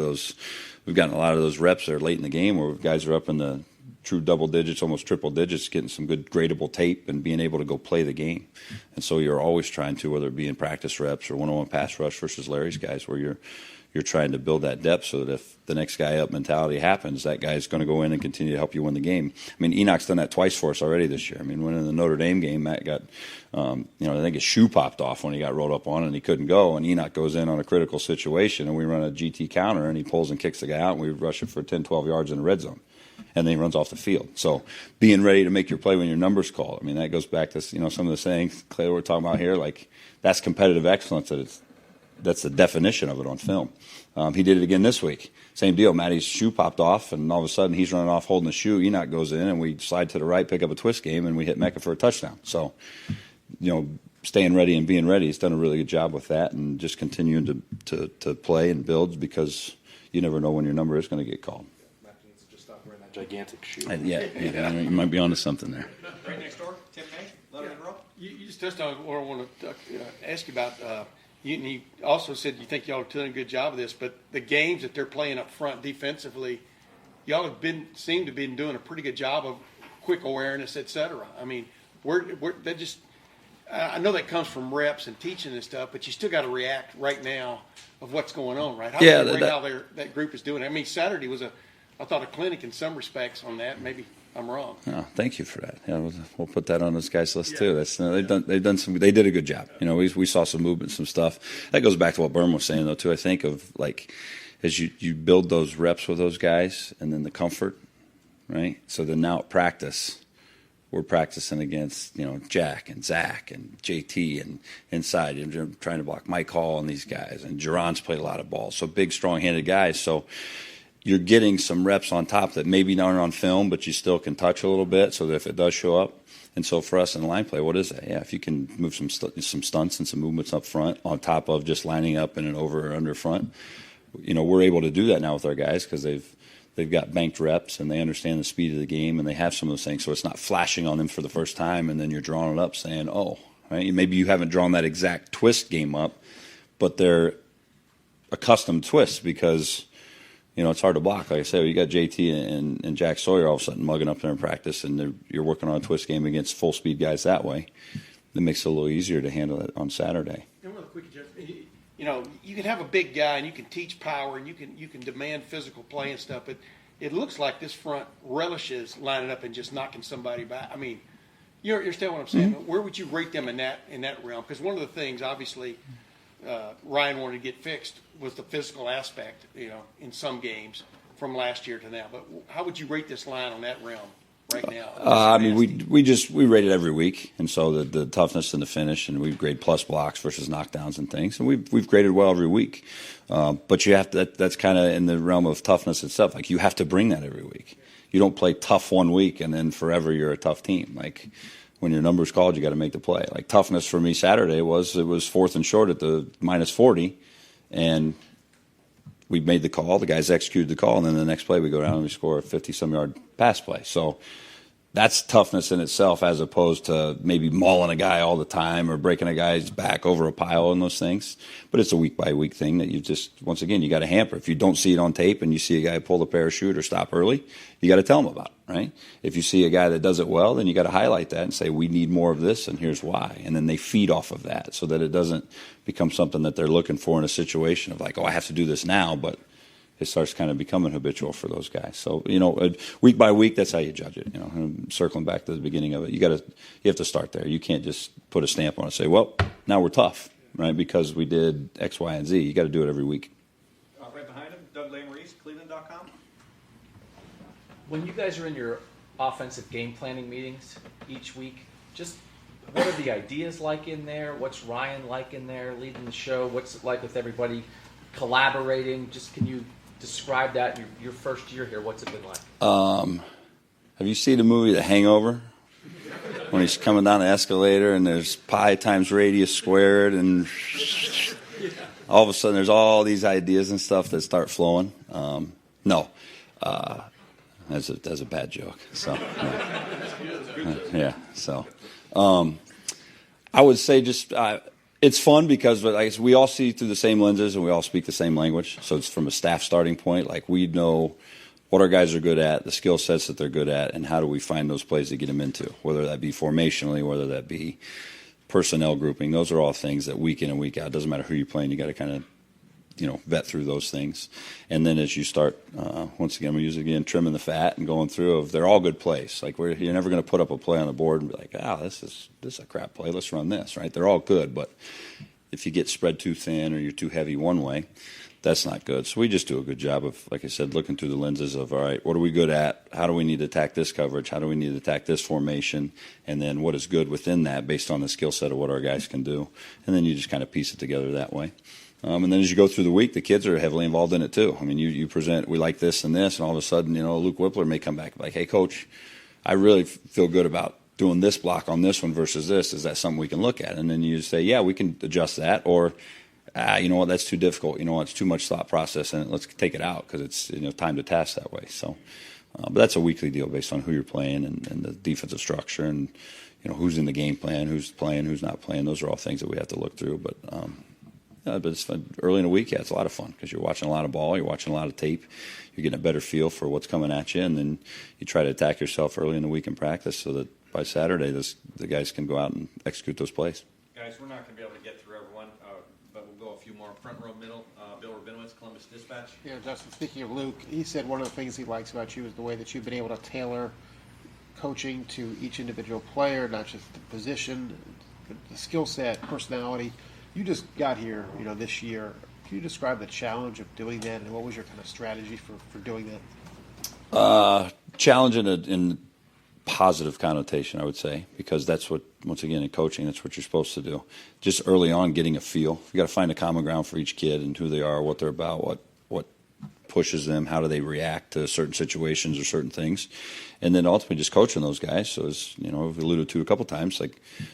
we've gotten a lot of those reps there late in the game where guys are up in the true double digits, almost triple digits, getting some good gradable tape and being able to go play the game. And so you're always trying to, whether it be in practice reps or one-on-one pass rush versus Larry's guys, where you're trying to build that depth so that if the next guy up mentality happens, that guy's going to go in and continue to help you win the game. I mean, Enoch's done that twice for us already this year. I mean, when in the Notre Dame game, Matt got, I think his shoe popped off when he got rolled up on and he couldn't go, and Enoch goes in on a critical situation, and we run a GT counter, and he pulls and kicks the guy out, and we rush it for 10, 12 yards in the red zone. And then he runs off the field. So being ready to make your play when your number's called. I mean, that goes back to, some of the sayings, Clay, we're talking about here, like that's competitive excellence. That's the definition of it on film. He did it again this week. Same deal. Matty's shoe popped off, and all of a sudden he's running off holding the shoe. Enoch goes in, and we slide to the right, pick up a twist game, and we hit Mecca for a touchdown. So, staying ready and being ready, he's done a really good job with that, and just continuing to play and build because you never know when your number is going to get called. Gigantic shoe. You might be onto something there. Right next door, Tim May, Letterman Row. You just touched on what I want to ask you about. You also said you think y'all are doing a good job of this, but the games that they're playing up front defensively, y'all have seem to be doing a pretty good job of quick awareness, et cetera. I mean, I know that comes from reps and teaching and stuff, but you still got to react right now of what's going on, right? How that group is doing it. I mean, Saturday was I thought a clinic in some respects on that. Maybe I'm wrong. Oh, thank you for that. We'll put that on this guy's list too. They did a good job. We saw some movement, some stuff. That goes back to what Berm was saying though too. I think of like as you build those reps with those guys and then the comfort, right? So then now at practice, we're practicing against Jack and Zach and JT and inside and trying to block Mike Hall and these guys, and Jerron's played a lot of ball. So big, strong-handed guys. So you're getting some reps on top that maybe not on film, but you still can touch a little bit so that if it does show up. And so for us in line play, what is that? Yeah, if you can move some stunts and some movements up front on top of just lining up in an over or under front, we're able to do that now with our guys because they've got banked reps and they understand the speed of the game and they have some of those things. So it's not flashing on them for the first time and then you're drawing it up saying, oh, right? Maybe you haven't drawn that exact twist game up, but they're accustomed twists because – it's hard to block. Like I said, you got JT and Jack Sawyer all of a sudden mugging up there in practice, and you're working on a twist game against full speed guys that way. It makes it a little easier to handle it on Saturday. And real quick, Jeff, you can have a big guy and you can teach power and you can demand physical play and stuff, but it looks like this front relishes lining up and just knocking somebody back. I mean, you understand what I'm saying? Mm-hmm. Where would you rate them in that realm? Because one of the things, obviously, Ryan wanted to get fixed was the physical aspect, in some games from last year to now. But how would you rate this line on that realm right now? We rate it every week, and so the toughness and the finish, and we grade plus blocks versus knockdowns and things, and we've graded well every week. But you have to. That's kind of in the realm of toughness itself. Like you have to bring that every week. You don't play tough one week and then forever you're a tough team. Like when your number's called, you got to make the play. Like toughness for me Saturday was 4th and short at the -40, and we made the call. The guys executed the call, and then the next play we go down and we score a 50-some yard pass play. So that's toughness in itself, as opposed to maybe mauling a guy all the time or breaking a guy's back over a pile and those things. But it's a week by week thing that you just, once again, you got to hamper. If you don't see it on tape and you see a guy pull the parachute or stop early, you got to tell him about it, right? If you see a guy that does it well, then you got to highlight that and say, we need more of this and here's why. And then they feed off of that so that it doesn't become something that they're looking for in a situation of like, oh, I have to do this now, but it starts kind of becoming habitual for those guys. So, week by week, that's how you judge it. And circling back to the beginning of it, you have to start there. You can't just put a stamp on it and say, well, now we're tough, right? Because we did X, Y, and Z. You got to do it every week. Right behind him, Doug Lamarice, Cleveland.com. When you guys are in your offensive game planning meetings each week, just what are the ideas like in there? What's Ryan like in there leading the show? What's it like with everybody collaborating? Just can you describe that your first year here? What's it been like? Have you seen the movie The Hangover? when he's coming down the escalator and there's pi times radius squared, and all of a sudden there's all these ideas and stuff that start flowing. No, that's a bad joke. So yeah, so I would say just it's fun because we all see through the same lenses and we all speak the same language. So it's from a staff starting point, like we know what our guys are good at, the skill sets that they're good at, and how do we find those plays to get them into, whether that be formationally, whether that be personnel grouping. Those are all things that week in and week out, it doesn't matter who you're playing, you got to kind of vet through those things. And then as you start, once again, we use it again, trimming the fat and going through, they're all good plays. Like you're never going to put up a play on the board and be like, this is a crap play, let's run this, right? They're all good, but if you get spread too thin or you're too heavy one way, that's not good. So we just do a good job of, like I said, looking through the lenses of, all right, what are we good at? How do we need to attack this coverage? How do we need to attack this formation? And then what is good within that based on the skill set of what our guys can do? And then you just kind of piece it together that way. And then as you go through the week, the kids are heavily involved in it too. I mean, you present, we like this and this, and all of a sudden, Luke Whippler may come back like, hey, coach, I really feel good about doing this block on this one versus this. Is that something we can look at? And then you say, yeah, we can adjust that. Or, you know what, that's too difficult. You know what, it's too much thought process, and let's take it out because it's time to task that way. So, but that's a weekly deal based on who you're playing and the defensive structure and, who's in the game plan, who's playing, who's not playing. Those are all things that we have to look through. But it's fun. Early in the week, it's a lot of fun because you're watching a lot of ball, you're watching a lot of tape, you're getting a better feel for what's coming at you, and then you try to attack yourself early in the week in practice so that by Saturday the guys can go out and execute those plays. Guys, we're not going to be able to get through everyone, but we'll go a few more. Front row, middle. Bill Rabinowitz, Columbus Dispatch. Yeah, Justin, speaking of Luke, he said one of the things he likes about you is the way that you've been able to tailor coaching to each individual player, not just the position, the skill set, personality. You just got here, this year. Can you describe the challenge of doing that, and what was your kind of strategy for doing that? Challenge in positive connotation, I would say, because that's what, once again, in coaching, that's what you're supposed to do. Just early on, getting a feel. You got to find a common ground for each kid and who they are, what they're about, what pushes them, how do they react to certain situations or certain things, and then ultimately just coaching those guys. So as we've alluded to a couple times,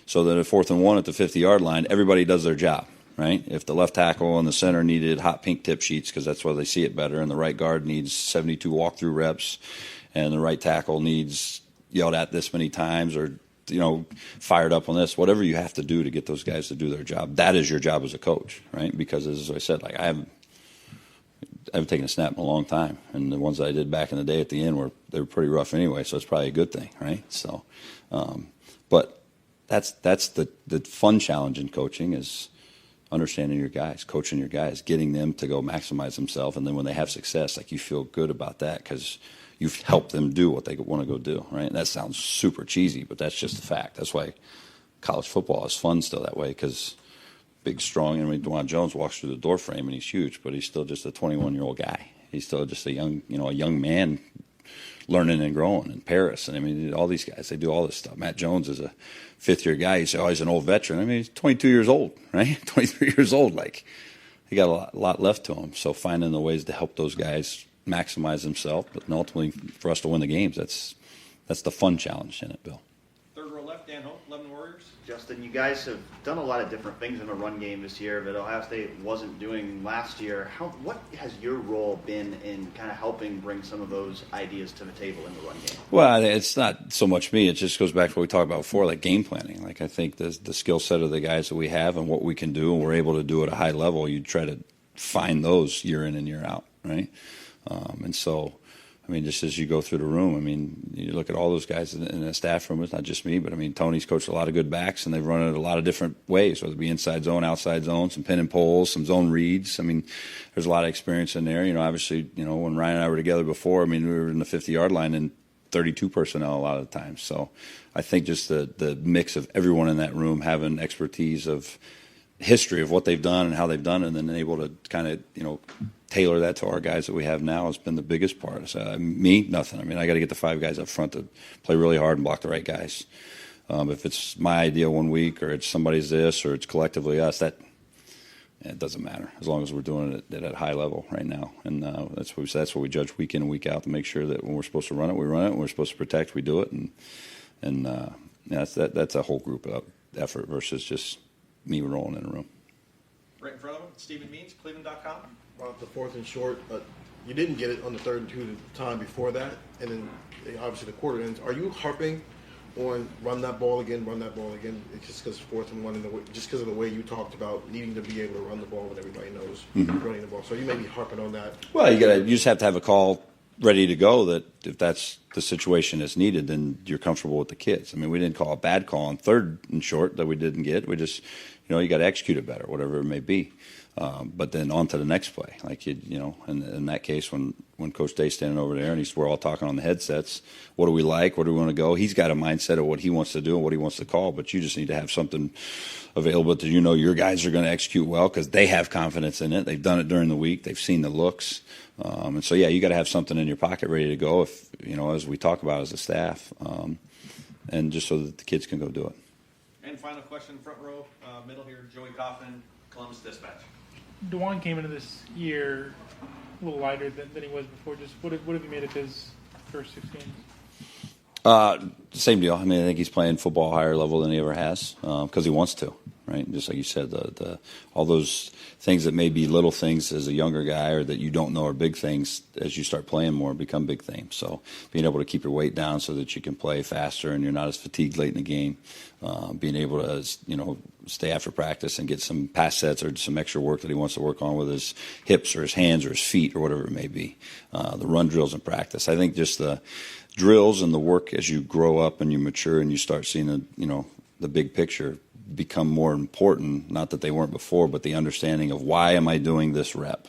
so that at 4th and 1 at the 50-yard line, everybody does their job, right? If the left tackle and the center needed hot pink tip sheets because that's why they see it better, and the right guard needs 72 walkthrough reps, and the right tackle needs yelled at this many times or fired up on this, whatever you have to do to get those guys to do their job, that is your job as a coach, right? Because as I said, I haven't taken a snap in a long time, and the ones that I did back in the day at the end were pretty rough anyway, so it's probably a good thing, right? So, but that's the fun challenge in coaching is understanding your guys, coaching your guys, getting them to go maximize themselves, and then when they have success, you feel good about that because you've helped them do what they want to go do, right? And that sounds super cheesy, but that's just the fact. That's why college football is fun still that way because big, strong. Dwan Jones walks through the door frame and he's huge, but he's still just a 21-year-old guy. He's still just a young man learning and growing. And Paris, and all these guys, they do all this stuff. Matt Jones is a 5th-year guy. He's always an old veteran. He's 22 years old, right? 23 years old. He got a lot left to him. So finding the ways to help those guys maximize themselves, but ultimately for us to win the games, that's the fun challenge in it, Bill. Third row left, Dan Hope, 11 Warriors. Justin, you guys have done a lot of different things in the run game this year that Ohio State wasn't doing last year. What has your role been in kind of helping bring some of those ideas to the table in the run game? Well, it's not so much me. It just goes back to what we talked about before, game planning. I think the skill set of the guys that we have and what we can do, and we're able to do at a high level, you try to find those year in and year out, right? And so, just as you go through the room, you look at all those guys in the staff room. It's not just me, but Tony's coached a lot of good backs, and they've run it a lot of different ways, whether it be inside zone, outside zone, some pin and pulls, some zone reads. There's a lot of experience in there. Obviously, when Ryan and I were together before, we were in the 50-yard line and 32 personnel a lot of the time. So I think just the mix of everyone in that room having expertise of history of what they've done and how they've done it, and then able to kind of, tailor that to our guys that we have now has been the biggest part. So, me, nothing. I got to get the 5 guys up front to play really hard and block the right guys. If it's my idea one week or it's somebody's this or it's collectively us, it doesn't matter as long as we're doing it at a high level right now. And that's what we judge week in and week out to make sure that when we're supposed to run it, we run it. When we're supposed to protect, we do it. And Yeah, that's a whole group effort versus just me rolling in a room. Right in front of him, Stephen Means, Cleveland.com. About the 4th and short, you didn't get it on the 3rd and 2 the time before that, and then obviously the quarter ends. Are you harping on run that ball again? It's just because 4th and 1, just because of the way you talked about needing to be able to run the ball when everybody knows running the ball. So you may be harping on that. Well, you just have to have a call ready to go that if that's the situation that's needed, then you're comfortable with the kids. I mean, we didn't call a bad call on 3rd and short that we didn't get. We just, you got to execute it better, whatever it may be. But then on to the next play. Like, in that case, when Coach Day's standing over there and we're all talking on the headsets, what do we like? Where do we want to go? He's got a mindset of what he wants to do and what he wants to call, but you just need to have something available that your guys are going to execute well because they have confidence in it. They've done it during the week. They've seen the looks. And so, you got to have something in your pocket ready to go if, as we talk about as a staff, and just so that the kids can go do it. And final question, front row, middle here, Joey Kaufman, Columbus Dispatch. DeJuan came into this year a little lighter than he was before. Just what have you made of his first 6 games? Same deal. I mean, I think he's playing football higher level than he ever has because he wants to, right? Just like you said, all those things that may be little things as a younger guy or that you don't know are big things as you start playing more become big things. So being able to keep your weight down so that you can play faster and you're not as fatigued late in the game, being able to, stay after practice and get some pass sets or some extra work that he wants to work on with his hips or his hands or his feet or whatever it may be. The run drills in practice. I think just the drills and the work as you grow up and you mature and you start seeing the big picture become more important. Not that they weren't before, but the understanding of why am I doing this rep,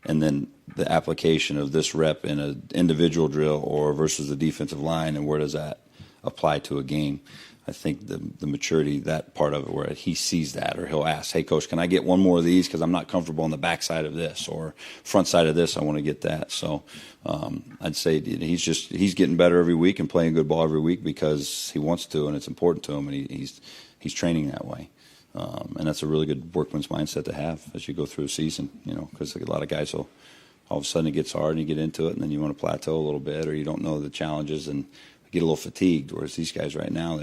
and then the application of this rep in an individual drill or versus the defensive line, and where does that apply to a game. I think the maturity, that part of it, where he sees that, or he'll ask, "Hey, coach, can I get one more of these because I'm not comfortable on the back side of this or front side of this? I want to get that." So I'd say he's getting better every week and playing good ball every week because he wants to and it's important to him, and he's training that way. And that's a really good workman's mindset to have as you go through a season, because a lot of guys will all of a sudden it gets hard and you get into it and then you want to plateau a little bit or you don't know the challenges and get a little fatigued. Whereas these guys right now,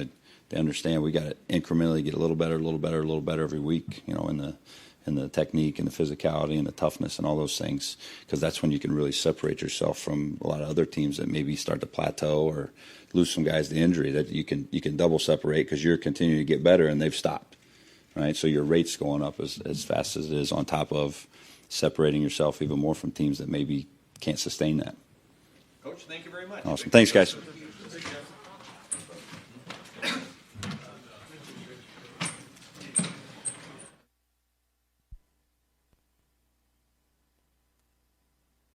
they understand we got to incrementally get a little better every week, in the technique and the physicality and the toughness and all those things, because that's when you can really separate yourself from a lot of other teams that maybe start to plateau or lose some guys to injury. That you can double separate because you're continuing to get better and they've stopped, right? So your rate's going up as fast as it is, on top of separating yourself even more from teams that maybe can't sustain that. Coach, thank you very much. Awesome. Thanks, guys.